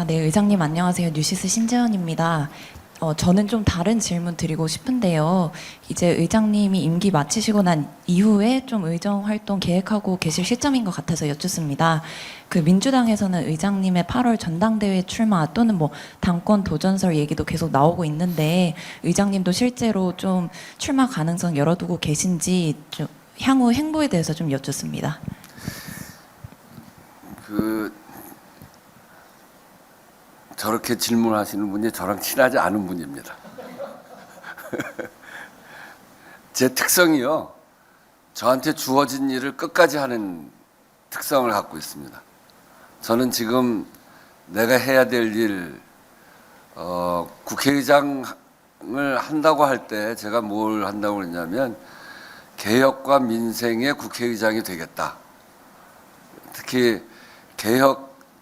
네, 의장님 안녕하세요. 뉴시스 신재현입니다. 저는 좀 다른 질문 드리고 싶은데요. 이제 의장님이 임기 마치시고 난 이후에 좀 의정 활동 계획하고 계실 시점인 것 같아서 여쭙습니다. 민주당에서는 의장님의 8월 전당대회 출마 또는 뭐 당권 도전설 얘기도 계속 나오고 있는데, 의장님도 실제로 좀 출마 가능성 열어두고 계신지, 좀 향후 행보에 대해서 좀 여쭙습니다. 저렇게 질문하시는 분이 저랑 친하지 않은 분입니다. 제 특성이요, 저한테 주어진 일을 끝까지 하는 특성을 갖고 있습니다. 저는 지금 내가 해야 될 일, 국회의장을 한다고 할 때 제가 뭘 한다고 그랬냐면 개혁과 민생의 국회의장이 되겠다. 특히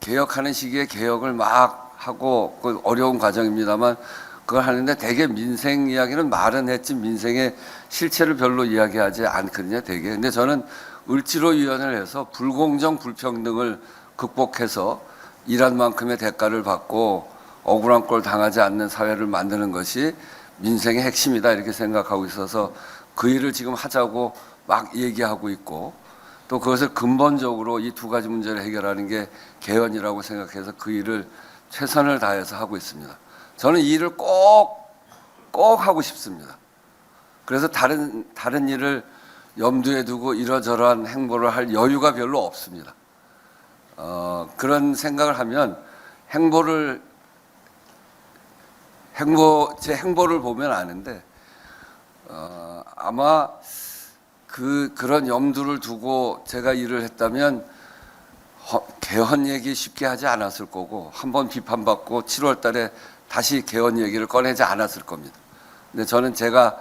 개혁하는 시기에 개혁을 막 하고, 그 어려운 과정입니다만 그걸 하는데 대개 민생 이야기는 말은 했지 민생의 실체를 별로 이야기하지 않거든요, 대개. 근데 저는 을지로위원회를 해서 불공정 불평등을 극복해서 일한 만큼의 대가를 받고 억울한 꼴 당하지 않는 사회를 만드는 것이 민생의 핵심이다, 이렇게 생각하고 있어서 그 일을 지금 하자고 막 얘기하고 있고, 또 그것을 근본적으로 이 두 가지 문제를 해결하는 게 개헌이라고 생각해서 그 일을 최선을 다해서 하고 있습니다. 저는 이 일을 꼭 하고 싶습니다. 그래서 다른 일을 염두에 두고 이러저러한 행보를 할 여유가 별로 없습니다. 그런 생각을 하면 제 행보를 보면 아는데, 아마 그런 염두를 두고 제가 일을 했다면 개헌 얘기 쉽게 하지 않았을 거고 한번 비판받고 7월 달에 다시 개헌 얘기를 꺼내지 않았을 겁니다. 근데 저는 제가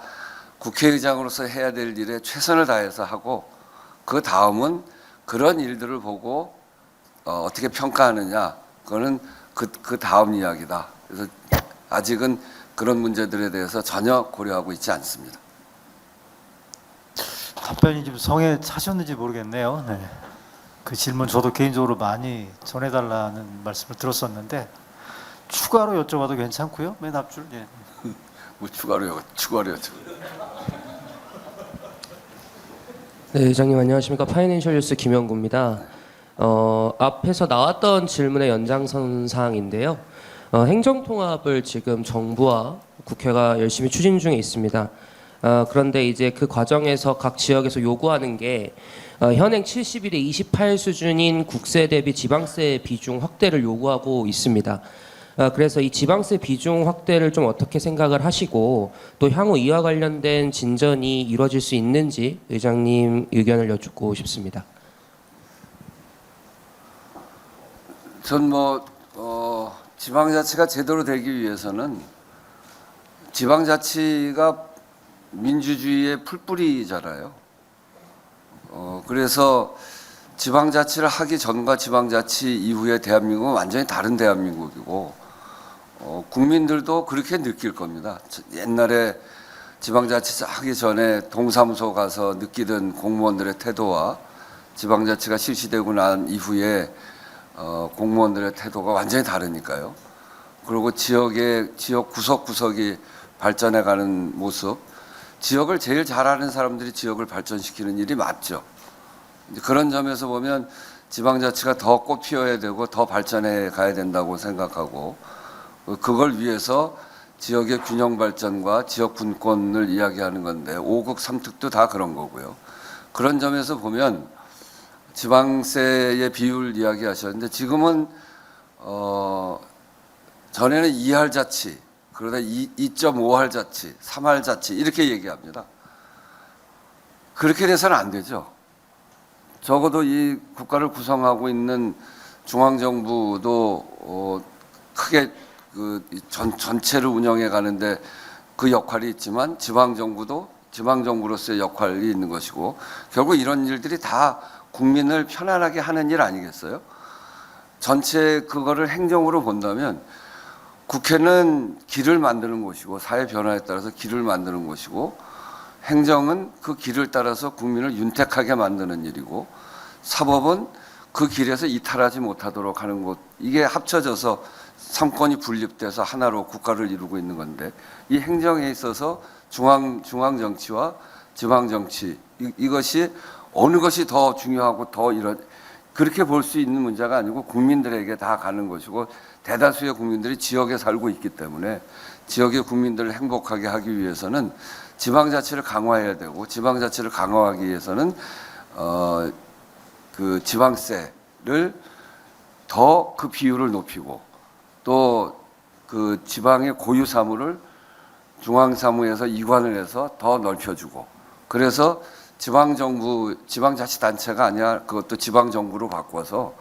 국회의장으로서 해야 될 일에 최선을 다해서 하고 그 다음은 그런 일들을 보고 어떻게 평가하느냐 그거는 그 다음 이야기다. 그래서 아직은 그런 문제들에 대해서 전혀 고려하고 있지 않습니다. 답변이 좀 성에 차셨는지 모르겠네요. 네. 그 질문 저도 개인적으로 많이 전해달라는 말씀을 들었었는데 추가로 여쭤봐도 괜찮고요. 맨 앞줄. 예. 뭐 추가로 여쭤. 네, 의장님 안녕하십니까. 파이낸셜 뉴스 김영구입니다. 앞에서 나왔던 질문의 연장선상인데요. 행정통합을 지금 정부와 국회가 열심히 추진 중에 있습니다. 그런데 이제 그 과정에서 각 지역에서 요구하는 게 현행 71에 28 수준인 국세 대비 지방세 비중 확대를 요구하고 있습니다. 그래서 이 지방세 비중 확대를 좀 어떻게 생각을 하시고 또 향후 이와 관련된 진전이 이루어질 수 있는지 의장님 의견을 여쭙고 싶습니다. 전 지방자치가 제대로 되기 위해서는 지방자치가 민주주의의 풀뿌리잖아요. 그래서 지방자치를 하기 전과 지방자치 이후의 대한민국은 완전히 다른 대한민국이고 국민들도 그렇게 느낄 겁니다. 옛날에 지방자치 하기 전에 동사무소 가서 느끼던 공무원들의 태도와 지방자치가 실시되고 난 이후에 공무원들의 태도가 완전히 다르니까요. 그리고 지역 구석구석이 발전해가는 모습, 지역을 제일 잘하는 사람들이 지역을 발전시키는 일이 맞죠. 그런 점에서 보면 지방자치가 더 꽃피워야 되고 더 발전해 가야 된다고 생각하고 그걸 위해서 지역의 균형 발전과 지역 분권을 이야기하는 건데 5국 3특도 다 그런 거고요. 그런 점에서 보면 지방세의 비율 이야기하셨는데 지금은 전에는 2할 자치 그러다 2.5할 자치, 3할 자치 이렇게 얘기합니다. 그렇게 돼서는 안 되죠. 적어도 이 국가를 구성하고 있는 중앙정부도 크게 전체를 운영해 가는데 그 역할이 있지만 지방정부도 지방정부로서의 역할이 있는 것이고 결국 이런 일들이 다 국민을 편안하게 하는 일 아니겠어요? 전체 그거를 행정으로 본다면 국회는 길을 만드는 곳이고 사회 변화에 따라서 길을 만드는 곳이고 행정은 그 길을 따라서 국민을 윤택하게 만드는 일이고 사법은 그 길에서 이탈하지 못하도록 하는 것 이게 합쳐져서 삼권이 분립돼서 하나로 국가를 이루고 있는 건데 이 행정에 있어서 중앙 정치와 지방 정치 이것이 어느 것이 더 중요하고 더 그렇게 볼 수 있는 문제가 아니고 국민들에게 다 가는 것이고 대다수의 국민들이 지역에 살고 있기 때문에 지역의 국민들을 행복하게 하기 위해서는 지방자치를 강화해야 되고 지방자치를 강화하기 위해서는 그 지방세를 더 그 비율을 높이고 또 그 지방의 고유 사무를 중앙 사무에서 이관을 해서 더 넓혀주고 그래서 지방정부 지방자치단체가 아니라 그것도 지방정부로 바꿔서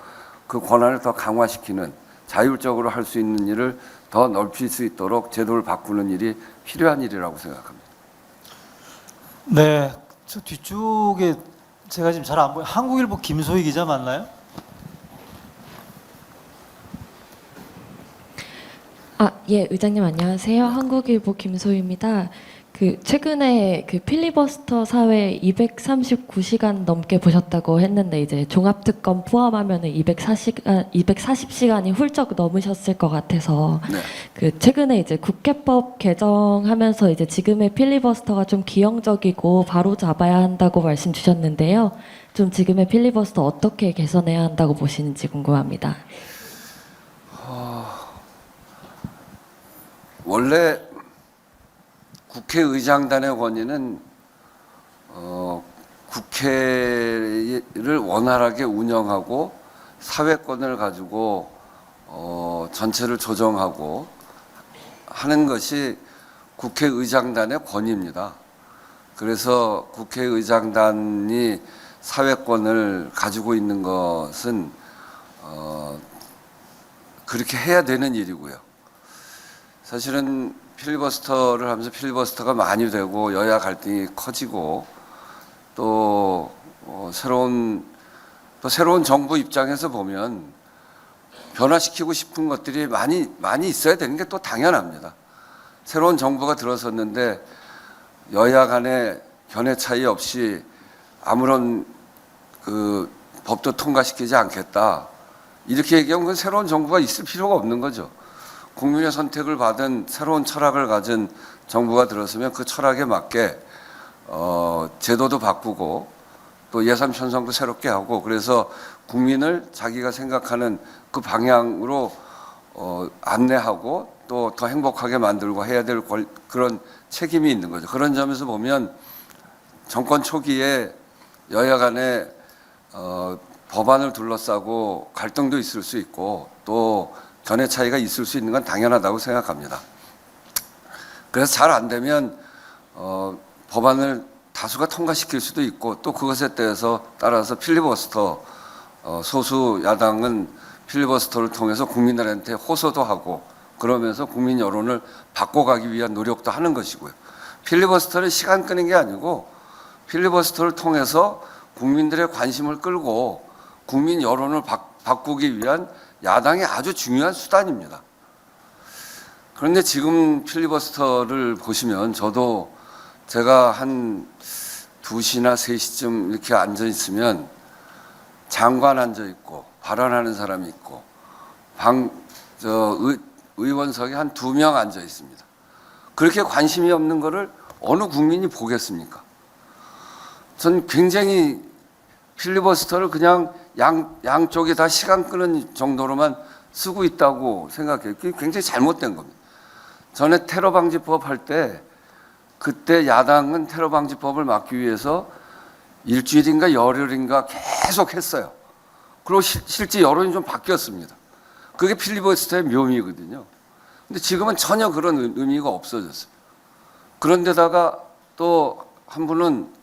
그 권한을 더 강화시키는 자율적으로 할 수 있는 일을 더 넓힐 수 있도록 제도를 바꾸는 일이 필요한 일이라고 생각합니다. 네, 저 뒤쪽에 제가 지금 잘 안 보여. 한국일보 김소희 기자 맞나요? 예, 의장님 안녕하세요. 한국일보 김소희입니다. 최근에 필리버스터 사회 239시간 넘게 보셨다고 했는데 이제 종합특검 포함하면은 240시간이 훌쩍 넘으셨을 것 같아서 네. 최근에 이제 국회법 개정하면서 이제 지금의 필리버스터가 좀 기형적이고 바로 잡아야 한다고 말씀 주셨는데요. 좀 지금의 필리버스터 어떻게 개선해야 한다고 보시는지 궁금합니다. 원래 국회의장단의 권위는 국회를 원활하게 운영하고 사회권을 가지고 전체를 조정하고 하는 것이 국회의장단의 권위입니다. 그래서 국회의장단이 사회권을 가지고 있는 것은 그렇게 해야 되는 일이고요. 사실은 필리버스터를 하면서 필리버스터가 많이 되고 여야 갈등이 커지고 또 새로운 정부 입장에서 보면 변화시키고 싶은 것들이 많이 있어야 되는 게 또 당연합니다. 새로운 정부가 들어섰는데 여야 간의 견해 차이 없이 아무런 그 법도 통과시키지 않겠다. 이렇게 얘기하면 그건 새로운 정부가 있을 필요가 없는 거죠. 국민의 선택을 받은 새로운 철학을 가진 정부가 들어서면 그 철학에 맞게 제도도 바꾸고 또 예산 편성도 새롭게 하고 그래서 국민을 자기가 생각하는 그 방향으로 안내하고 또 더 행복하게 만들고 해야 될 그런 책임이 있는 거죠. 그런 점에서 보면 정권 초기에 여야 간에 법안을 둘러싸고 갈등도 있을 수 있고 또 견해 차이가 있을 수 있는 건 당연하다고 생각합니다. 그래서 잘 안 되면 법안을 다수가 통과시킬 수도 있고 또 그것에 따라서 필리버스터 소수 야당은 필리버스터를 통해서 국민들한테 호소도 하고 그러면서 국민 여론을 바꿔가기 위한 노력도 하는 것이고요. 필리버스터는 시간 끄는 게 아니고 필리버스터를 통해서 국민들의 관심을 끌고 국민 여론을 바꾸기 위한 야당의 아주 중요한 수단입니다. 그런데 지금 필리버스터를 보시면 저도 제가 한 2시나 3시쯤 이렇게 앉아 있으면 장관 앉아 있고 발언하는 사람이 있고 의원석에 한 2명 앉아 있습니다. 그렇게 관심이 없는 거를 어느 국민이 보겠습니까? 전 굉장히 필리버스터를 그냥 양쪽이 다 시간 끄는 정도로만 쓰고 있다고 생각해요. 그게 굉장히 잘못된 겁니다. 전에 테러 방지법 할 때 그때 야당은 테러 방지법을 막기 위해서 일주일인가 열흘인가 계속 했어요. 그리고 실제 여론이 좀 바뀌었습니다. 그게 필리버스터의 묘미거든요. 근데 지금은 전혀 그런 의미가 없어졌어요. 그런데다가 또 한 분은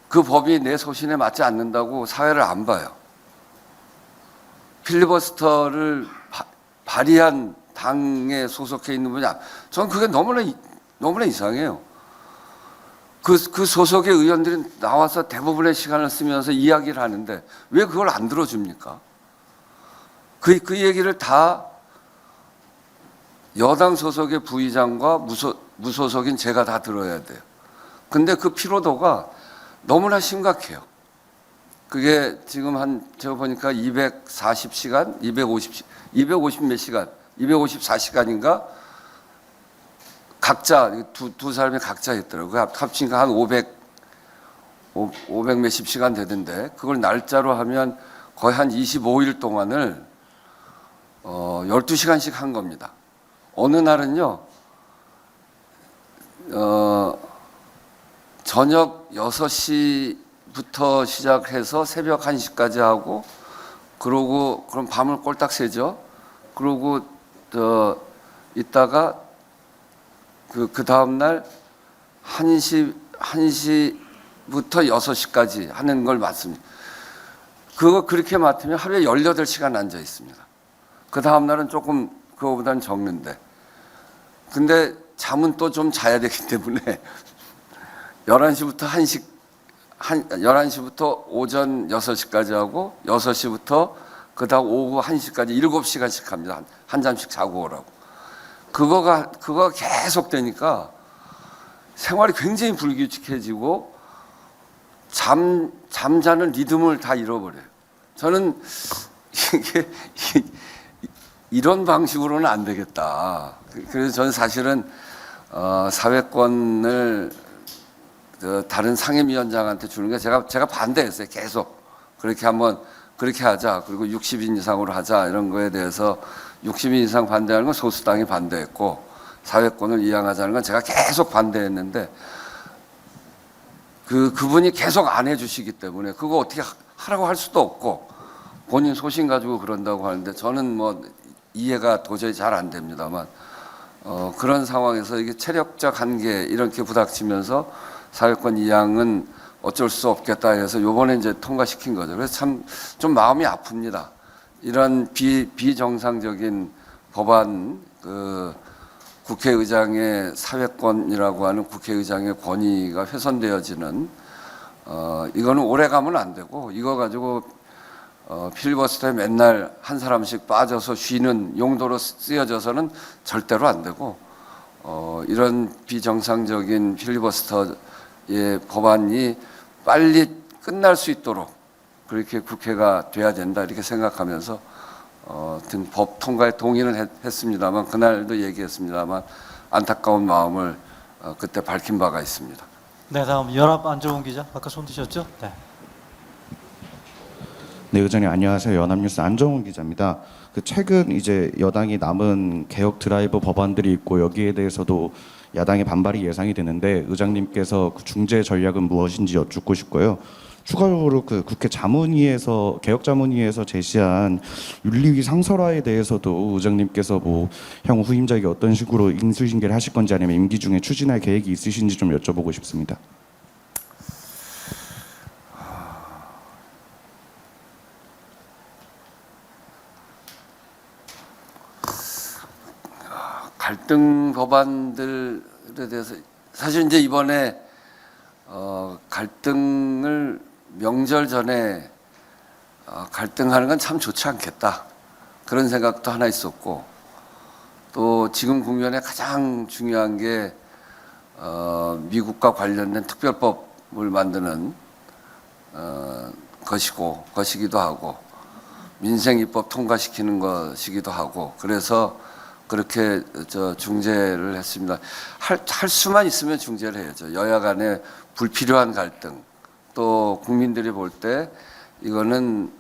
그 법이 내 소신에 맞지 않는다고 사회를 안 봐요. 필리버스터를 발의한 당에 소속해 있는 분이 저는 그게 너무나 이상해요. 그 소속의 의원들이 나와서 대부분의 시간을 쓰면서 이야기를 하는데 왜 그걸 안 들어줍니까? 그 얘기를 다 여당 소속의 부의장과 무소속인 제가 다 들어야 돼요. 근데 그 피로도가 너무나 심각해요. 그게 지금 제가 보니까 240시간, 250 몇 시간, 254시간인가 각자 두 사람이 각자 했더라고요. 합치니까 한 500 몇십 시간 되던데 그걸 날짜로 하면 거의 한 25일 동안을 12시간씩 한 겁니다. 어느 날은요. 저녁 6시부터 시작해서 새벽 1시까지 하고 그러고 그럼 밤을 꼴딱 새죠. 그러고 있다가 그 다음 날 1시부터 6시까지 하는 걸 맞습니다. 그거 그렇게 맡으면 하루에 18시간 앉아 있습니다. 그 다음 날은 조금 그거보다는 적는데. 근데 잠은 또 좀 자야 되기 때문에 11시부터 11시부터 오전 6시까지 하고 6시부터 그다음 오후 1시까지 7시간씩 합니다. 한 잠씩 자고 오라고. 그거가 계속 되니까 생활이 굉장히 불규칙해지고 잠자는 리듬을 다 잃어버려요. 저는 이게 이런 방식으로는 안 되겠다. 그래서 저는 사실은 사회권을 다른 상임위원장한테 주는 게 제가 반대했어요. 계속 그렇게 하자. 그리고 60인 이상으로 하자 이런 거에 대해서 60인 이상 반대하는 건 소수당이 반대했고 사회권을 이양하자는 건 제가 계속 반대했는데 그분이 계속 안 해주시기 때문에 그거 어떻게 하라고 할 수도 없고 본인 소신 가지고 그런다고 하는데 저는 뭐 이해가 도저히 잘 안 됩니다만 그런 상황에서 이게 체력적 한계 이렇게 부닥치면서 사회권 이양은 어쩔 수 없겠다 해서 요번에 이제 통과시킨 거죠. 그래서 참 좀 마음이 아픕니다. 이런 비정상적인 법안, 국회의장의 사회권이라고 하는 국회의장의 권위가 훼손되어지는 이거는 오래 가면 안 되고, 이거 가지고 필리버스터에 맨날 한 사람씩 빠져서 쉬는 용도로 쓰여져서는 절대로 안 되고, 이런 비정상적인 필리버스터의 법안이 빨리 끝날 수 있도록 그렇게 국회가 돼야 된다, 이렇게 생각하면서 법 통과에 동의는 했습니다만, 그날도 얘기했습니다만 안타까운 마음을 그때 밝힌 바가 있습니다. 네, 다음 연합 안정훈 기자, 아까 손 드셨죠? 네. 네, 의장님 안녕하세요. 연합뉴스 안정훈 기자입니다. 최근 이제 여당이 남은 개혁 드라이브 법안들이 있고, 여기에 대해서도 야당의 반발이 예상이 되는데, 의장님께서 그 중재 전략은 무엇인지 여쭙고 싶고요. 추가적으로 국회 자문위에서 개혁 자문위에서 제시한 윤리위 상설화에 대해서도 의장님께서 향후 후임자에게 어떤 식으로 인수인계를 하실 건지, 아니면 임기 중에 추진할 계획이 있으신지 좀 여쭤보고 싶습니다. 갈등 법안들에 대해서 사실 이제 이번에 갈등을 명절 전에 갈등하는 건 참 좋지 않겠다, 그런 생각도 하나 있었고, 또 지금 국면에 가장 중요한 게 미국과 관련된 특별법을 만드는 것이기도 하고, 민생 입법 통과시키는 것이기도 하고, 그래서 그렇게 중재를 했습니다. 할 수만 있으면 중재를 해야죠. 여야 간의 불필요한 갈등, 또 국민들이 볼 때 이거는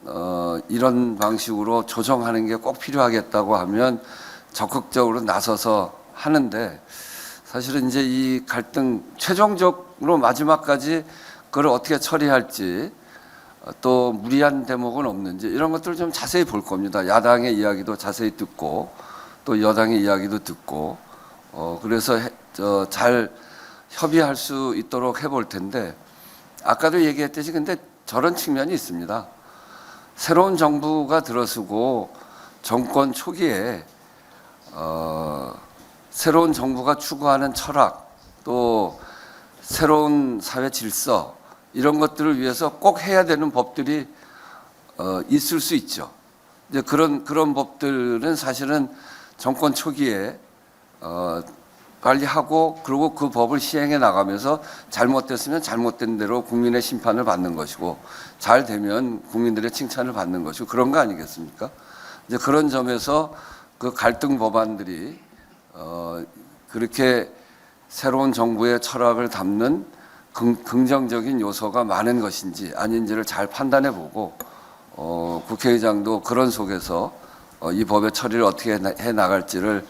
이런 방식으로 조정하는 게 꼭 필요하겠다고 하면 적극적으로 나서서 하는데, 사실은 이제 이 갈등 최종적으로 마지막까지 그걸 어떻게 처리할지, 또 무리한 대목은 없는지, 이런 것들을 좀 자세히 볼 겁니다. 야당의 이야기도 자세히 듣고, 또 여당의 이야기도 듣고, 그래서 잘 협의할 수 있도록 해볼 텐데, 아까도 얘기했듯이 근데 저런 측면이 있습니다. 새로운 정부가 들어서고 정권 초기에 새로운 정부가 추구하는 철학, 또 새로운 사회 질서, 이런 것들을 위해서 꼭 해야 되는 법들이 있을 수 있죠. 이제 그런 법들은 사실은 정권 초기에 빨리 하고, 그리고 그 법을 시행해 나가면서 잘못됐으면 잘못된 대로 국민의 심판을 받는 것이고, 잘 되면 국민들의 칭찬을 받는 것이고, 그런 거 아니겠습니까? 이제 그런 점에서 그 갈등 법안들이 그렇게 새로운 정부의 철학을 담는 긍정적인 요소가 많은 것인지 아닌지를 잘 판단해 보고, 국회의장도 그런 속에서 이 법의 처리를 어떻게 해 나갈지를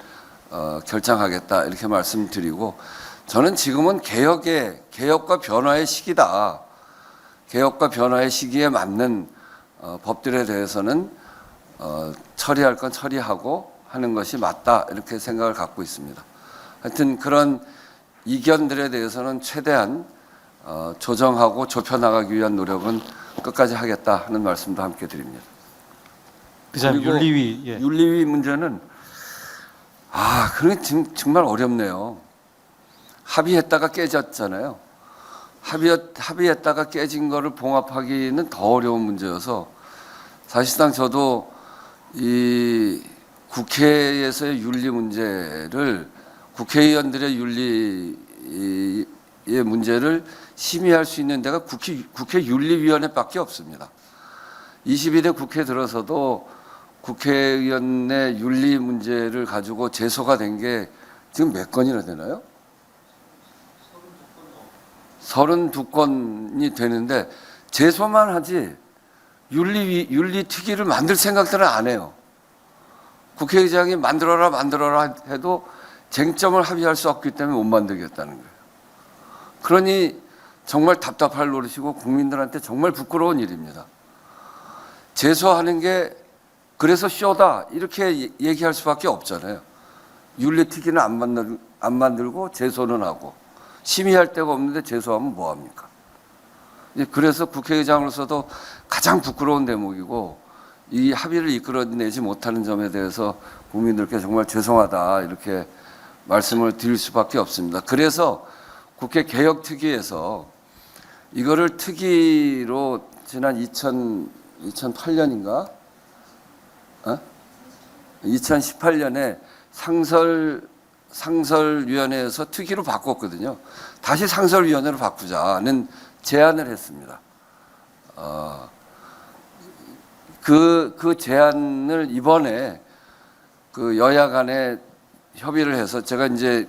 결정하겠다, 이렇게 말씀드리고, 저는 지금은 개혁과 변화의 시기다. 개혁과 변화의 시기에 맞는 법들에 대해서는 처리할 건 처리하고 하는 것이 맞다, 이렇게 생각을 갖고 있습니다. 하여튼 그런 이견들에 대해서는 최대한 조정하고 좁혀나가기 위한 노력은 끝까지 하겠다 하는 말씀도 함께 드립니다. 그다음 윤리위. 예. 윤리위 문제는 그게 정말 어렵네요. 합의했다가 깨졌잖아요. 합의했다가 깨진 거를 봉합하기는 더 어려운 문제여서, 사실상 저도 이 국회에서의 윤리 문제를, 국회의원들의 윤리의 문제를 심의할 수 있는 데가 국회 윤리위원회밖에 없습니다. 21대 국회 들어서도 국회의원의 윤리 문제를 가지고 제소가 된 게 지금 몇 건이나 되나요? 32건이 되는데 제소만 하지 윤리특위를 만들 생각들은 안 해요. 국회의장이 만들어라 해도 쟁점을 합의할 수 없기 때문에 못 만들겠다는 거예요. 그러니 정말 답답할 노릇이고 국민들한테 정말 부끄러운 일입니다. 제소하는 게 그래서 쇼다, 이렇게 얘기할 수밖에 없잖아요. 윤리특위는 안 만들고 제소는 하고, 심의할 데가 없는데 제소하면 뭐합니까? 그래서 국회의장으로서도 가장 부끄러운 대목이고 이 합의를 이끌어내지 못하는 점에 대해서 국민들께 정말 죄송하다 이렇게 말씀을 드릴 수밖에 없습니다. 그래서 국회 개혁특위에서 이거를 특위로 지난 2008년인가? 2018년에 상설위원회에서 특위로 바꿨거든요. 다시 상설위원회로 바꾸자는 제안을 했습니다. 그 제안을 이번에 그 여야 간에 협의를 해서 제가 이제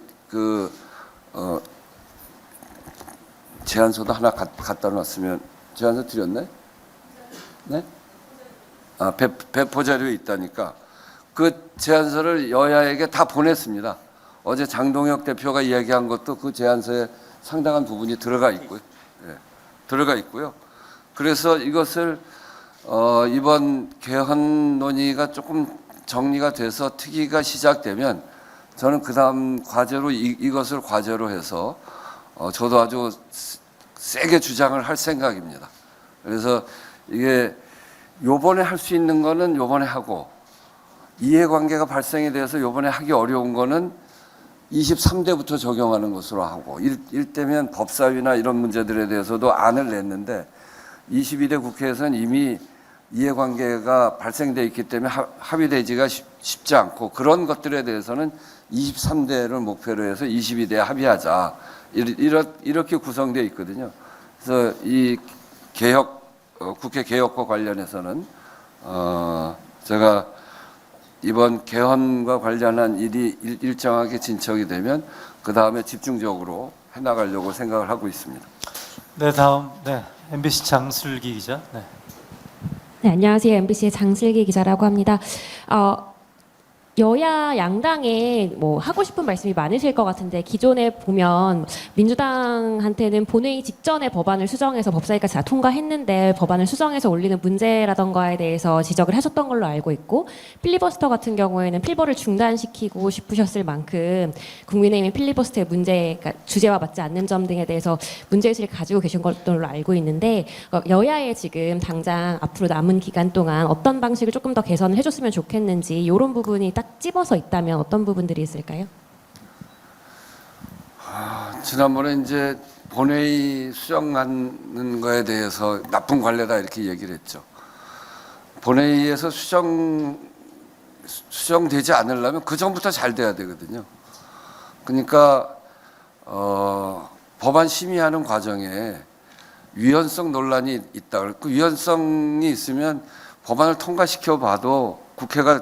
제안서도 하나 갖다 놨으면 제안서 드렸네? 네? 배포 자료에 있다니까. 그 제안서를 여야에게 다 보냈습니다. 어제 장동혁 대표가 이야기한 것도 그 제안서에 상당한 부분이 들어가 있고요. 들어가 있고요. 그래서 이것을 이번 개헌 논의가 조금 정리가 돼서 특위가 시작되면 저는 그 다음 과제로 이것을 과제로 해서 저도 아주 세게 주장을 할 생각입니다. 그래서 이게 요번에 할 수 있는 거는 요번에 하고 이해관계가 발생이 돼서 요번에 하기 어려운 거는 23대부터 적용하는 것으로 하고 일대면 법사위나 이런 문제들에 대해서도 안을 냈는데 22대 국회에서는 이미 이해관계가 발생돼 있기 때문에 합의되기가 쉽지 않고 그런 것들에 대해서는 23대를 목표로 해서 22대에 합의하자 이렇게 구성되어 있거든요. 그래서 이 국회 개혁과 관련해서는 제가 이번 개헌과 관련한 일이 일정하게 진척이 되면 그 다음에 집중적으로 해나가려고 생각을 하고 있습니다. 네, 다음 MBC 장슬기 기자. 네. 네, 안녕하세요. MBC의 장슬기 기자라고 합니다. 여야 양당에 뭐 하고 싶은 말씀이 많으실 것 같은데 기존에 보면 민주당한테는 본회의 직전에 법안을 수정해서 법사위까지 다 통과했는데 법안을 수정해서 올리는 문제라던가에 대해서 지적을 하셨던 걸로 알고 있고 필리버스터 같은 경우에는 필버를 중단시키고 싶으셨을 만큼 국민의힘이 필리버스터의 문제, 그러니까 주제와 맞지 않는 점 등에 대해서 문제의식을 가지고 계신 걸로 알고 있는데 여야에 지금 당장 앞으로 남은 기간 동안 어떤 방식을 조금 더 개선을 해줬으면 좋겠는지 이런 부분이 딱 집어서 있다면 어떤 부분들이 있을까요? 지난번에 이제 본회의 수정하는 거에 대해서 나쁜 관례다 이렇게 얘기를 했죠. 본회의에서 수정되지 않으려면 그 전부터 잘 돼야 되거든요. 그러니까 법안 심의하는 과정에 위헌성 논란이 있다. 그 위헌성이 있으면 법안을 통과시켜 봐도 국회가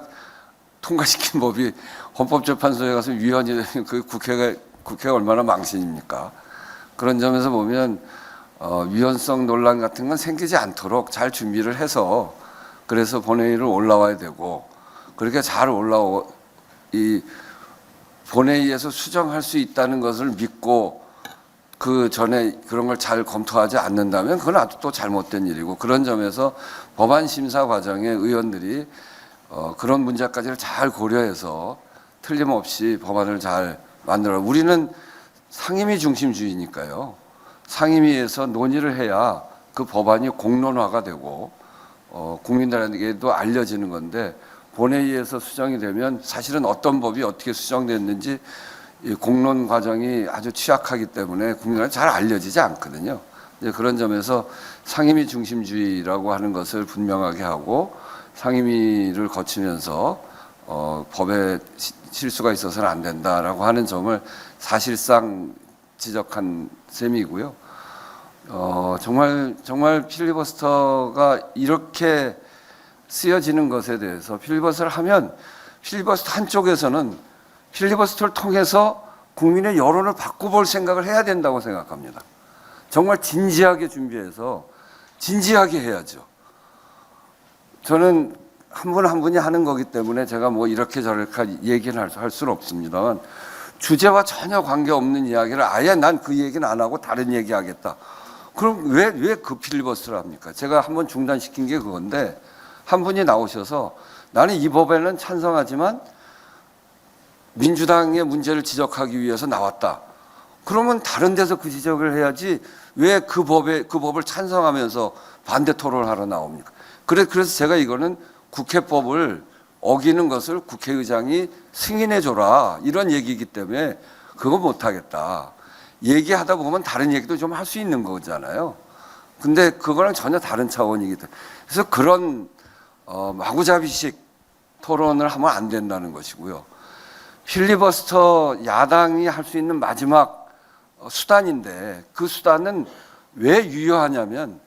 통과시킨 법이 헌법재판소에 가서 위헌이 되면 그 국회가 얼마나 망신입니까? 그런 점에서 보면 위헌성 논란 같은 건 생기지 않도록 잘 준비를 해서 그래서 본회의를 올라와야 되고 그렇게 잘 이 본회의에서 수정할 수 있다는 것을 믿고 그 전에 그런 걸 잘 검토하지 않는다면 그건 아주 또 잘못된 일이고 그런 점에서 법안 심사 과정에 의원들이 그런 문제까지를 잘 고려해서 틀림없이 법안을 잘 만들어. 우리는 상임위 중심주의니까요. 상임위에서 논의를 해야 그 법안이 공론화가 되고 국민들에게도 알려지는 건데 본회의에서 수정이 되면 사실은 어떤 법이 어떻게 수정됐는지 이 공론 과정이 아주 취약하기 때문에 국민들한테 잘 알려지지 않거든요. 그런 점에서 상임위 중심주의라고 하는 것을 분명하게 하고 상임위를 거치면서 법에 실수가 있어서는 안 된다라고 하는 점을 사실상 지적한 셈이고요. 정말 필리버스터가 이렇게 쓰여지는 것에 대해서 필리버스터를 하면 필리버스터 한쪽에서는 필리버스터를 통해서 국민의 여론을 바꿔볼 생각을 해야 된다고 생각합니다. 정말 진지하게 준비해서 진지하게 해야죠. 저는 한 분 한 분이 하는 거기 때문에 제가 뭐 이렇게 저렇게 얘기는 할 수는 없습니다만 주제와 전혀 관계없는 이야기를 아예 난 그 얘기는 안 하고 다른 얘기 하겠다. 그럼 왜 그 필리버스터를 합니까? 제가 한번 중단시킨 게 그건데 한 분이 나오셔서 나는 이 법에는 찬성하지만 민주당의 문제를 지적하기 위해서 나왔다. 그러면 다른 데서 그 지적을 해야지 왜 그 법을 찬성하면서 반대 토론을 하러 나옵니까? 그래서 제가 이거는 국회법을 어기는 것을 국회의장이 승인해 줘라 이런 얘기이기 때문에 그거 못 하겠다. 얘기하다 보면 다른 얘기도 좀 할 수 있는 거잖아요. 근데 그거랑 전혀 다른 차원이기 때문에 그래서 그런 마구잡이식 토론을 하면 안 된다는 것이고요. 필리버스터 야당이 할 수 있는 마지막 수단인데 그 수단은 왜 유효하냐면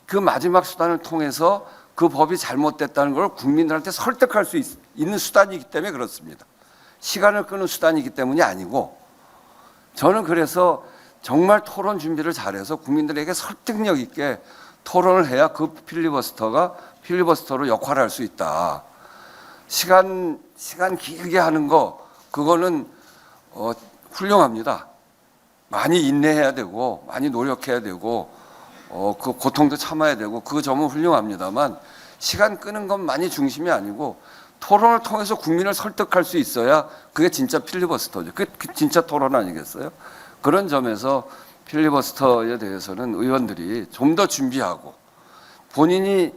그 마지막 수단을 통해서 그 법이 잘못됐다는 걸 국민들한테 설득할 수 있는 수단이기 때문에 그렇습니다. 시간을 끄는 수단이기 때문이 아니고 저는 그래서 정말 토론 준비를 잘해서 국민들에게 설득력 있게 토론을 해야 그 필리버스터로 역할을 할 수 있다. 시간 길게 하는 거 그거는 훌륭합니다. 많이 인내해야 되고 많이 노력해야 되고 그 고통도 참아야 되고 그 점은 훌륭합니다만 시간 끄는 건 많이 중심이 아니고 토론을 통해서 국민을 설득할 수 있어야 그게 진짜 필리버스터죠. 그게 진짜 토론 아니겠어요? 그런 점에서 필리버스터에 대해서는 의원들이 좀 더 준비하고 본인이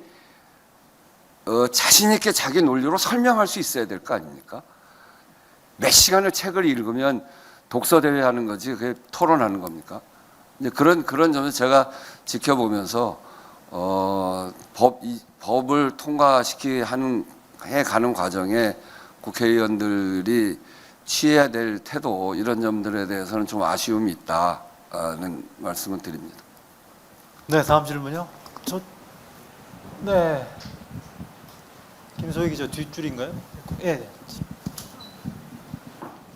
자신 있게 자기 논리로 설명할 수 있어야 될 거 아닙니까? 몇 시간을 책을 읽으면 독서 대회 하는 거지 그게 토론하는 겁니까? 이제 그런 점에서 제가 지켜보면서 법을 통과해 가는 과정에 국회의원들이 취해야 될 태도 이런 점들에 대해서는 좀 아쉬움이 있다는 말씀을 드립니다. 네, 다음 질문요. 네. 김소희 기자 뒷줄인가요? 예.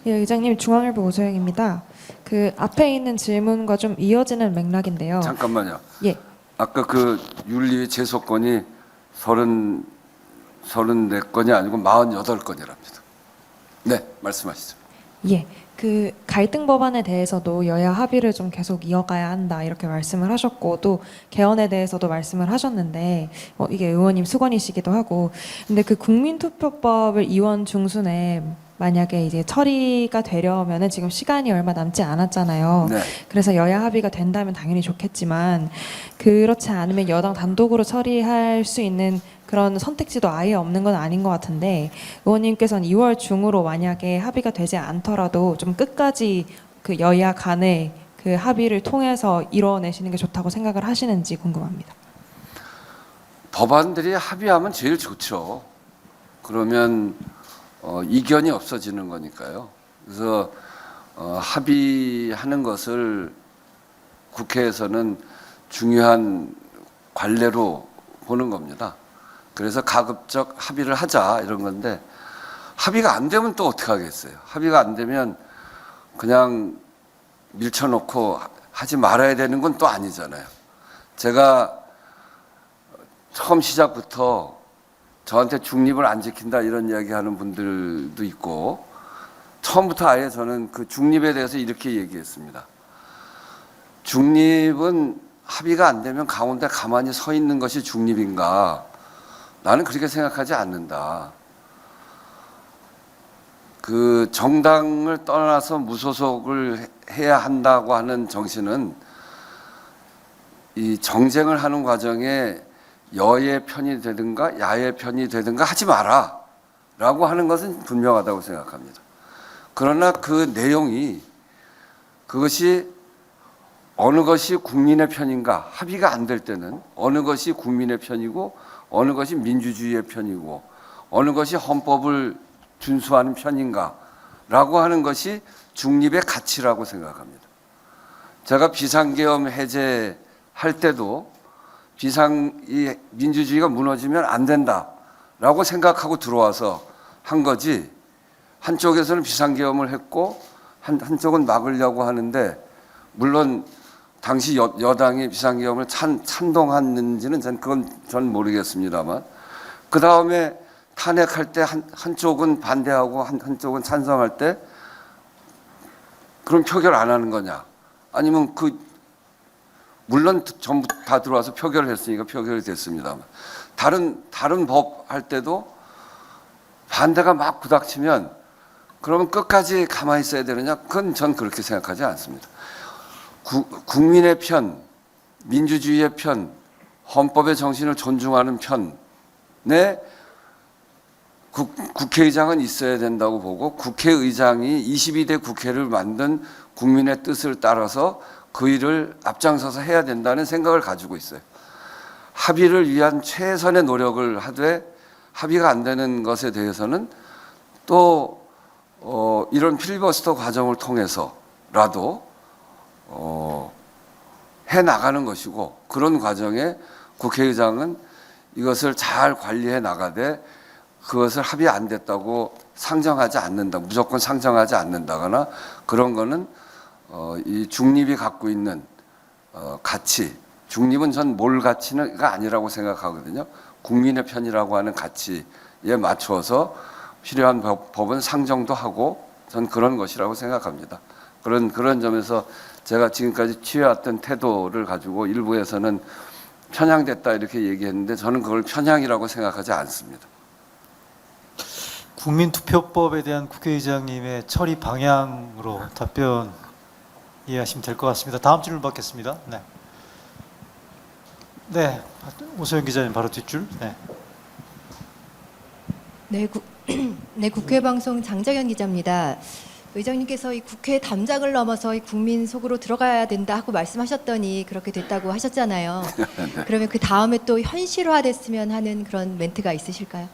예, 의장님 중앙일보 오소영입니다. 그 앞에 있는 질문과 좀 이어지는 맥락인데요. 잠깐만요. 예. 아까 그 윤리 제소건이 34건이 아니고 48건이랍니다. 네, 말씀하시죠. 예. 그 갈등 법안에 대해서도 여야 합의를 좀 계속 이어가야 한다 이렇게 말씀을 하셨고 또 개헌에 대해서도 말씀을 하셨는데 이게 의원님 수건이시기도 하고 근데 그 국민투표법을 이원 중순에 만약에 이제 처리가 되려면은 지금 시간이 얼마 남지 않았잖아요. 네. 그래서 여야 합의가 된다면 당연히 좋겠지만 그렇지 않으면 여당 단독으로 처리할 수 있는 그런 선택지도 아예 없는 건 아닌 것 같은데 의원님께서는 2월 중으로 만약에 합의가 되지 않더라도 좀 끝까지 그 여야 간의 그 합의를 통해서 이뤄내시는 게 좋다고 생각을 하시는지 궁금합니다. 법안들이 합의하면 제일 좋죠. 그러면 이견이 없어지는 거니까요. 그래서 합의하는 것을 국회에서는 중요한 관례로 보는 겁니다. 그래서 가급적 합의를 하자 이런 건데 합의가 안 되면 또 어떻게 하겠어요? 합의가 안 되면 그냥 밀쳐놓고 하지 말아야 되는 건 또 아니잖아요. 제가 처음 시작부터 저한테 중립을 안 지킨다 이런 이야기하는 분들도 있고 처음부터 아예 저는 그 중립에 대해서 이렇게 얘기했습니다. 중립은 합의가 안 되면 가운데 가만히 서 있는 것이 중립인가? 나는 그렇게 생각하지 않는다. 그 정당을 떠나서 무소속을 해야 한다고 하는 정신은 이 정쟁을 하는 과정에 여의 편이 되든가 야의 편이 되든가 하지 마라 라고 하는 것은 분명하다고 생각합니다. 그러나 그 내용이 그것이 어느 것이 국민의 편인가 합의가 안 될 때는 어느 것이 국민의 편이고 어느 것이 민주주의의 편이고 어느 것이 헌법을 준수하는 편인가 라고 하는 것이 중립의 가치라고 생각합니다. 제가 비상계엄 해제할 때도 이 민주주의가 무너지면 안 된다라고 생각하고 들어와서 한 거지 한쪽에서는 비상계엄을 했고 한쪽은 막으려고 하는데 물론 당시 여당이 비상계엄을 찬동했는지는 전 모르겠습니다만 그 다음에 탄핵할 때 한쪽은 반대하고 한쪽은 찬성할 때 그럼 표결 안 하는 거냐? 아니면 물론 전부 다 들어와서 표결을 했으니까 표결이 됐습니다만 다른 법 할 때도 반대가 막 부닥치면 그러면 끝까지 가만히 있어야 되느냐? 그건 전 그렇게 생각하지 않습니다. 국민의 편, 민주주의의 편, 헌법의 정신을 존중하는 편에 국회의장은 있어야 된다고 보고, 국회의장이 22대 국회를 만든 국민의 뜻을 따라서 그 일을 앞장서서 해야 된다는 생각을 가지고 있어요. 합의를 위한 최선의 노력을 하되 합의가 안 되는 것에 대해서는 또 이런 필리버스터 과정을 통해서라도 해 나가는 것이고, 그런 과정에 국회의장은 이것을 잘 관리해 나가되 그것을 합의 안 됐다고 상정하지 않는다, 무조건 상정하지 않는다거나, 그런 거는 이 중립이 갖고 있는 가치, 중립은 전 몰 가치가 아니라고 생각하거든요. 국민의 편이라고 하는 가치에 맞춰서 필요한 법은 상정도 하고, 전 그런 것이라고 생각합니다. 그런 점에서 제가 지금까지 취해왔던 태도를 가지고 일부에서는 편향됐다 이렇게 얘기했는데, 저는 그걸 편향이라고 생각하지 않습니다. 국민투표법에 대한 국회의장님의 처리 방향으로 답변 이해하시면 될 것 같습니다. 다음 질문 받겠습니다. 네. 네, 오소연 기자님 바로 뒷줄. 네. 네, 국회방송 장정현 기자입니다. 의장님께서 이 국회 담장을 넘어서 이 국민 속으로 들어가야 된다 하고 말씀하셨더니 그렇게 됐다고 하셨잖아요. 그러면 그 다음에 또 현실화됐으면 하는 그런 멘트가 있으실까요?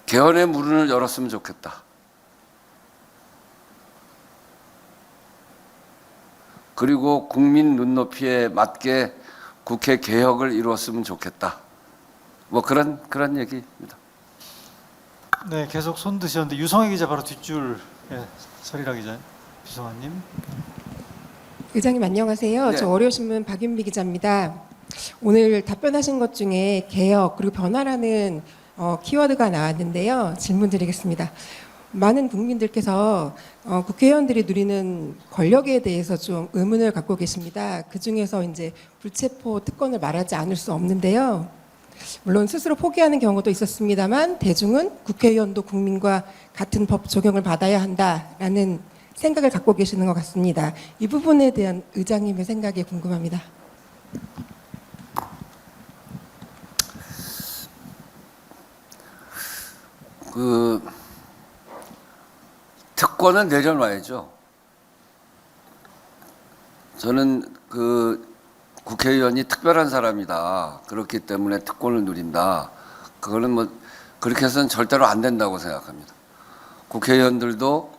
개헌의 문을 열었으면 좋겠다. 그리고 국민 눈높이에 맞게 국회 개혁을 이루었으면 좋겠다. 뭐 그런 얘기입니다. 네, 계속 손 드셨는데 유성애 기자 바로 뒷줄. 네, 서리라 기자님, 유성아님. 의장님 안녕하세요. 네. 저 월요신문 박윤미 기자입니다. 오늘 답변하신 것 중에 개혁 그리고 변화라는 키워드가 나왔는데요. 질문 드리겠습니다. 많은 국민들께서 국회의원들이 누리는 권력에 대해서 좀 의문을 갖고 계십니다. 그 중에서 이제 불체포 특권을 말하지 않을 수 없는데요. 물론 스스로 포기하는 경우도 있었습니다만 대중은 국회의원도 국민과 같은 법 적용을 받아야 한다라는 생각을 갖고 계시는 것 같습니다. 이 부분에 대한 의장님의 생각이 궁금합니다. 특권은 내려놔야죠. 저는 국회의원이 특별한 사람이다, 그렇기 때문에 특권을 누린다, 그거는 뭐 그렇게 해서는 절대로 안 된다고 생각합니다. 국회의원들도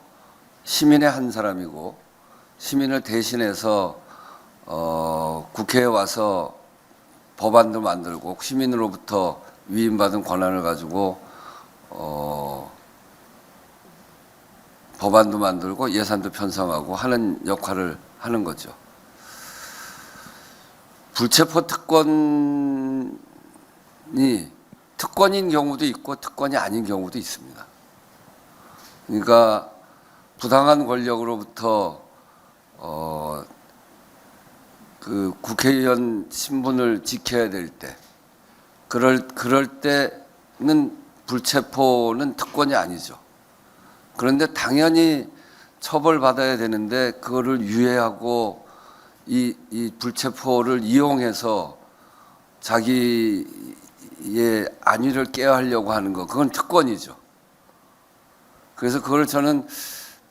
시민의 한 사람이고, 시민을 대신해서 국회에 와서 법안도 만들고 시민으로부터 위임받은 권한을 가지고 법안도 만들고 예산도 편성하고 하는 역할을 하는 거죠. 불체포 특권이 특권인 경우도 있고 특권이 아닌 경우도 있습니다. 그러니까 부당한 권력으로부터 그 국회의원 신분을 지켜야 될 때, 그럴 때는 불체포는 특권이 아니죠. 그런데 당연히 처벌받아야 되는데 그거를 유예하고 이 불체포를 이용해서 자기의 안위를 깨하려고 하는 거, 그건 특권이죠. 그래서 그걸 저는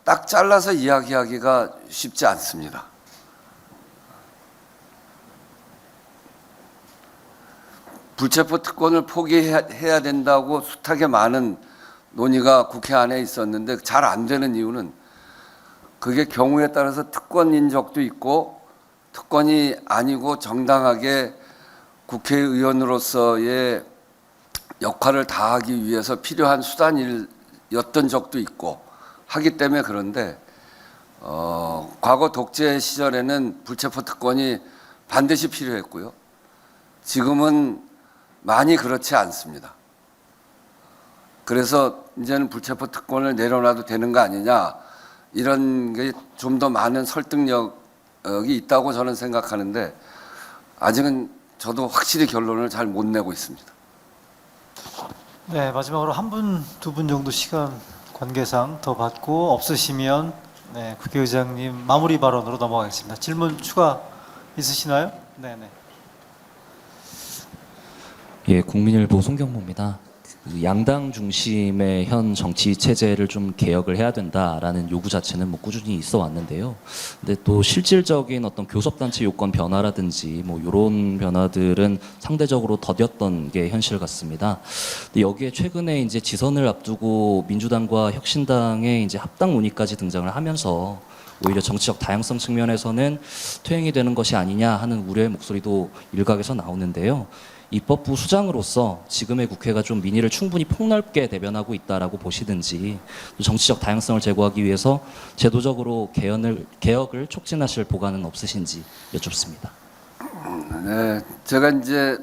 딱 잘라서 이야기하기가 쉽지 않습니다. 불체포 특권을 포기해야 된다고 숱하게 많은 논의가 국회 안에 있었는데 잘 안 되는 이유는, 그게 경우에 따라서 특권인 적도 있고 특권이 아니고 정당하게 국회의원으로서의 역할을 다하기 위해서 필요한 수단이었던 적도 있고 하기 때문에 그런데, 과거 독재 시절에는 불체포 특권이 반드시 필요했고요. 지금은 많이 그렇지 않습니다. 그래서 이제는 불체포 특권을 내려놔도 되는 거 아니냐, 이런 게 좀 더 많은 설득력이 있다고 저는 생각하는데, 아직은 저도 확실히 결론을 잘 못 내고 있습니다. 네, 마지막으로 한 분, 두 분 정도 시간 관계상 더 받고 없으시면 네, 국회의장님 마무리 발언으로 넘어가겠습니다. 질문 추가 있으시나요? 네, 네. 예, 국민일보 송경모입니다. 그 양당 중심의 현 정치 체제를 좀 개혁을 해야 된다라는 요구 자체는 뭐 꾸준히 있어 왔는데요. 근데 또 실질적인 어떤 교섭단체 요건 변화라든지 뭐 이런 변화들은 상대적으로 더뎠던 게 현실 같습니다. 근데 여기에 최근에 이제 지선을 앞두고 민주당과 혁신당의 이제 합당 논의까지 등장을 하면서 오히려 정치적 다양성 측면에서는 퇴행이 되는 것이 아니냐 하는 우려의 목소리도 일각에서 나오는데요. 입법부 수장으로서 지금의 국회가 좀 민의를 충분히 폭넓게 대변하고 있다라고 보시든지 또 정치적 다양성을 제고하기 위해서 제도적으로 개혁을 촉진하실 보관은 없으신지 여쭙습니다. 네, 제가 이제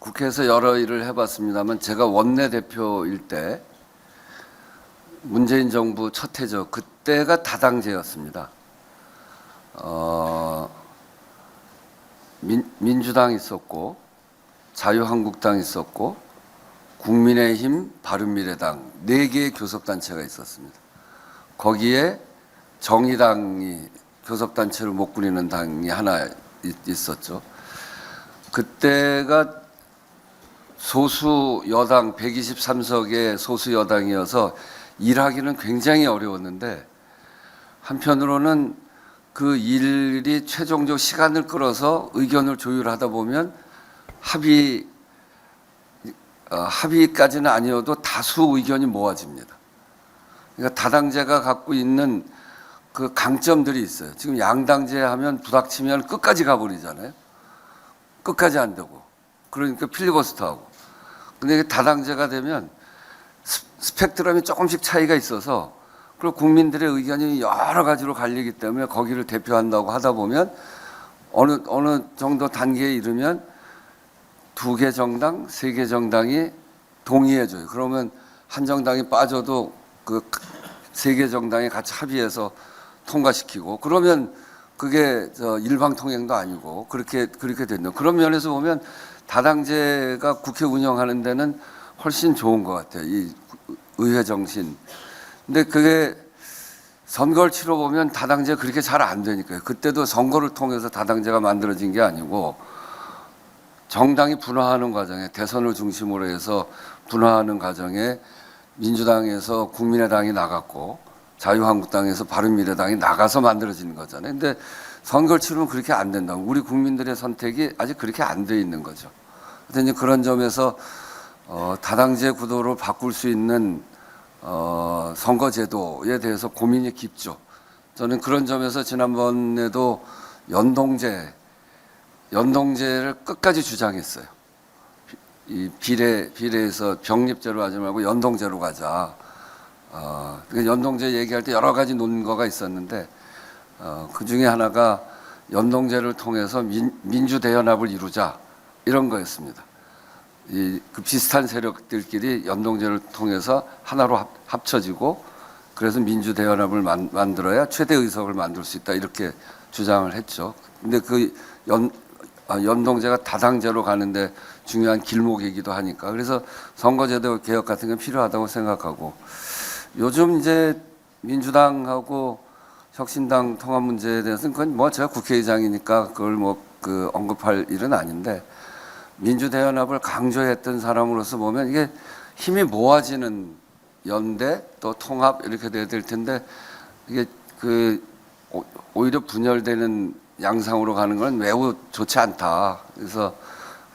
국회에서 여러 일을 해봤습니다만 제가 원내대표일 때 문재인 정부 첫 해죠. 그때가 다당제였습니다. 민주당 있었고 자유한국당 있었고 국민의힘, 바른미래당 4개의 교섭단체가 있었습니다. 거기에 정의당이 교섭단체를 못 꾸리는 당이 하나 있었죠. 그때가 소수 여당 123석의 소수 여당이어서 일하기는 굉장히 어려웠는데 한편으로는 그 일이 최종적 시간을 끌어서 의견을 조율하다 보면 합의까지는 아니어도 다수 의견이 모아집니다. 그러니까 다당제가 갖고 있는 그 강점들이 있어요. 지금 양당제 하면 부닥치면 끝까지 가버리잖아요. 끝까지 안 되고. 그러니까 필리버스터하고. 근데 이게 다당제가 되면 스펙트럼이 조금씩 차이가 있어서 그리고 국민들의 의견이 여러 가지로 갈리기 때문에 거기를 대표한다고 하다 보면 어느 정도 단계에 이르면 2개 정당, 3개 정당이 동의해줘요. 그러면 한 정당이 빠져도 그 3개 정당이 같이 합의해서 통과시키고 그러면 그게 일방통행도 아니고 그렇게 된다. 그런 면에서 보면 다당제가 국회 운영하는 데는 훨씬 좋은 것 같아요. 이 의회 정신. 근데 그게 선거를 치러보면 다당제가 그렇게 잘 안 되니까요. 그때도 선거를 통해서 다당제가 만들어진 게 아니고 정당이 분화하는 과정에 대선을 중심으로 해서 분화하는 과정에 민주당에서 국민의당이 나갔고 자유한국당에서 바른미래당이 나가서 만들어지는 거잖아요. 근데 선거를 치르면 그렇게 안 된다고. 우리 국민들의 선택이 아직 그렇게 안 돼 있는 거죠. 그런데 그런 점에서 다당제 구도로 바꿀 수 있는 선거제도에 대해서 고민이 깊죠. 저는 그런 점에서 지난번에도 연동제를 끝까지 주장했어요. 이 비례에서 병립제로 하지 말고 연동제로 가자. 연동제 얘기할 때 여러 가지 논거가 있었는데 그 중에 하나가 연동제를 통해서 민주대연합을 이루자 이런 거였습니다. 그 비슷한 세력들끼리 연동제를 통해서 하나로 합쳐지고 그래서 민주대연합을 만들어야 최대 의석을 만들 수 있다 이렇게 주장을 했죠. 근데 그 연동제가 다당제로 가는데 중요한 길목이기도 하니까 그래서 선거제도 개혁 같은 게 필요하다고 생각하고 요즘 이제 민주당하고 혁신당 통합 문제에 대해서는 그건 뭐 제가 국회의장이니까 그걸 언급할 일은 아닌데 민주대연합을 강조했던 사람으로서 보면 이게 힘이 모아지는 연대 또 통합 이렇게 돼야 될 텐데 이게 오히려 분열되는 양상으로 가는 건 매우 좋지 않다. 그래서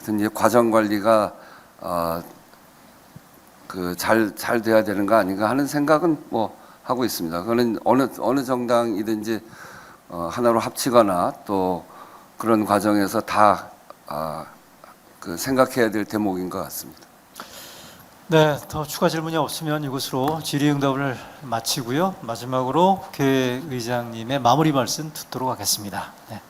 이제 과정 관리가 잘 돼야 되는 거 아닌가 하는 생각은 뭐 하고 있습니다. 그거는 어느 정당이든지 하나로 합치거나 또 그런 과정에서 다 생각해야 될 대목인 것 같습니다. 네, 더 추가 질문이 없으면 이것으로 질의응답을 마치고요. 마지막으로 국회의장님의 마무리 말씀 듣도록 하겠습니다. 네.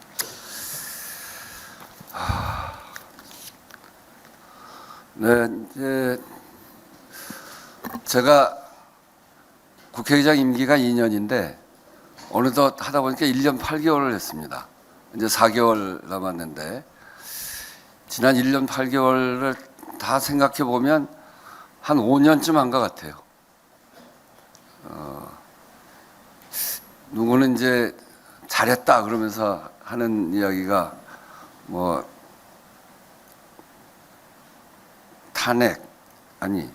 네, 이제 제가 국회의장 임기가 2년인데 어느덧 하다 보니까 1년 8개월을 했습니다. 이제 4개월 남았는데 지난 1년 8개월을 다 생각해 보면 한 5년쯤 한 것 같아요. 누구는 이제 잘했다 그러면서 하는 이야기가 뭐 탄핵, 아니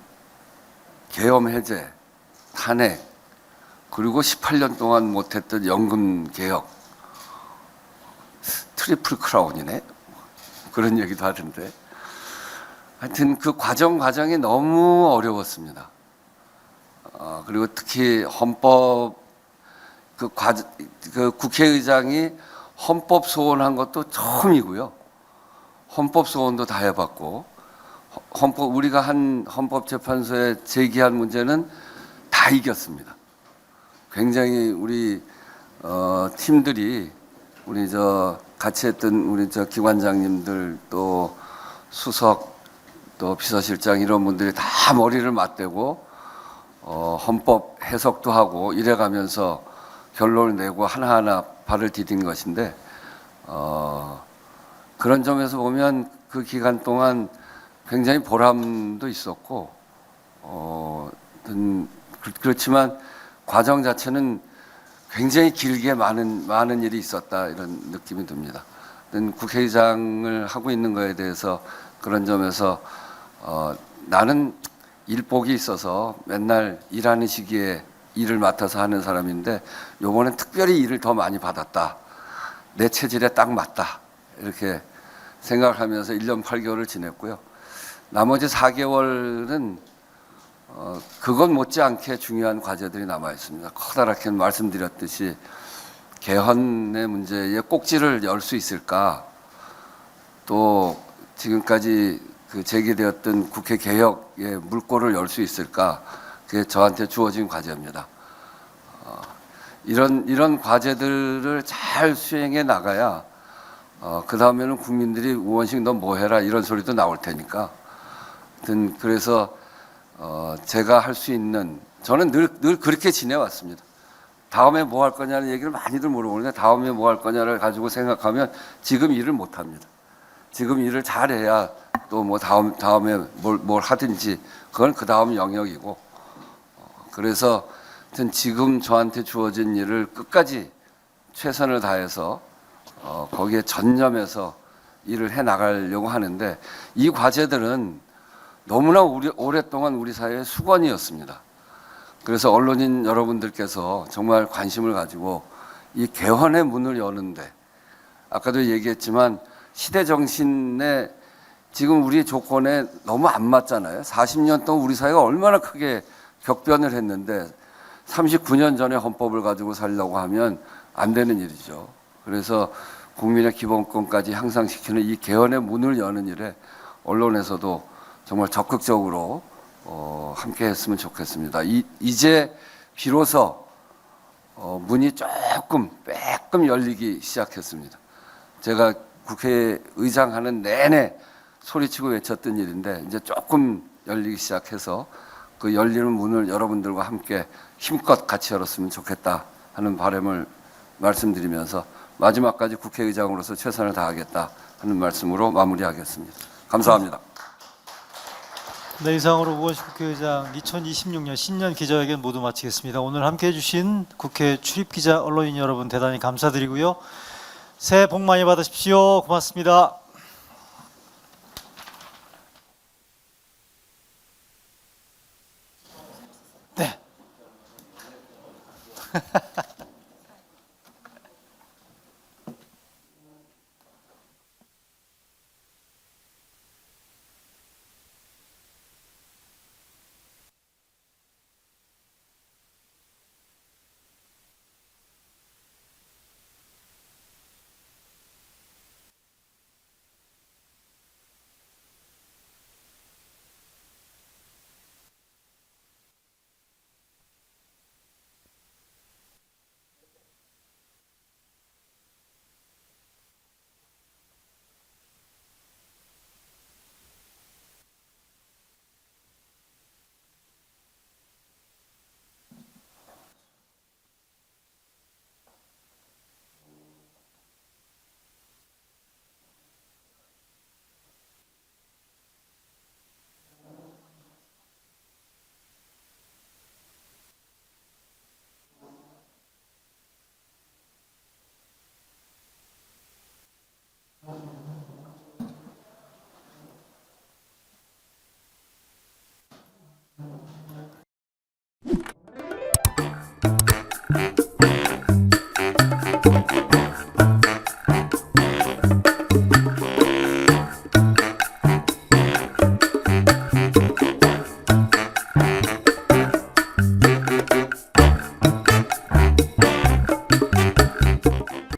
계엄 해제, 탄핵, 그리고 18년 동안 못했던 연금 개혁, 트리플 크라운이네, 그런 얘기도 하던데. 하여튼 그 과정이 너무 어려웠습니다. 그리고 특히 헌법 그 국회의장이 헌법 소원한 것도 처음이고요. 헌법 소원도 다 해봤고, 우리가 한 헌법재판소에 제기한 문제는 다 이겼습니다. 굉장히 우리 팀들이, 우리 같이 했던 우리 기관장님들, 또 수석, 또 비서실장 이런 분들이 다 머리를 맞대고 헌법 해석도 하고 이래가면서 결론을 내고 하나하나 발을 디딘 것인데, 그런 점에서 보면 그 기간 동안 굉장히 보람도 있었고, 그렇지만 과정 자체는 굉장히 길게 많은 일이 있었다, 이런 느낌이 듭니다. 국회의장을 하고 있는 거에 대해서 그런 점에서 나는 일복이 있어서 맨날 일하는 시기에 일을 맡아서 하는 사람인데 요번엔 특별히 일을 더 많이 받았다. 내 체질에 딱 맞다. 이렇게 생각하면서 1년 8개월을 지냈고요. 나머지 4개월은 그것 못지않게 중요한 과제들이 남아 있습니다. 커다랗게 말씀드렸듯이 개헌의 문제에 꼭지를 열 수 있을까? 또 지금까지 제기되었던 국회 개혁의 물꼬를 열 수 있을까? 그게 저한테 주어진 과제입니다. 이런 과제들을 잘 수행해 나가야 그 다음에는 국민들이 우원식 너 뭐 해라 이런 소리도 나올 테니까. 하여튼 그래서 제가 할 수 있는, 저는 늘 그렇게 지내왔습니다. 다음에 뭐 할 거냐는 얘기를 많이들 물어보는데 다음에 뭐 할 거냐를 가지고 생각하면 지금 일을 못 합니다. 지금 일을 잘해야 또 뭐 다음에 뭘 하든지 그건 그 다음 영역이고, 그래서 하여튼 지금 저한테 주어진 일을 끝까지 최선을 다해서 거기에 전념해서 일을 해 나가려고 하는데, 이 과제들은 너무나 오랫동안 우리 사회의 수건이었습니다. 그래서 언론인 여러분들께서 정말 관심을 가지고 이 개헌의 문을 여는데, 아까도 얘기했지만 시대 정신에 지금 우리 조건에 너무 안 맞잖아요. 40년 동안 우리 사회가 얼마나 크게 격변을 했는데 39년 전에 헌법을 가지고 살려고 하면 안 되는 일이죠. 그래서 국민의 기본권까지 향상시키는 이 개헌의 문을 여는 일에 언론에서도 정말 적극적으로 함께 했으면 좋겠습니다. 이제 비로소 문이 조금 열리기 시작했습니다. 제가 국회의장 하는 내내 소리치고 외쳤던 일인데 이제 조금 열리기 시작해서 그 열리는 문을 여러분들과 함께 힘껏 같이 열었으면 좋겠다 하는 바람을 말씀드리면서 마지막까지 국회의장으로서 최선을 다하겠다 하는 말씀으로 마무리하겠습니다. 감사합니다. 네, 이상으로 우원식 국회의장 2026년 신년 기자회견 모두 마치겠습니다. 오늘 함께해 주신 국회 출입기자 언론인 여러분 대단히 감사드리고요. 새해 복 많이 받으십시오. 고맙습니다. 네. 네.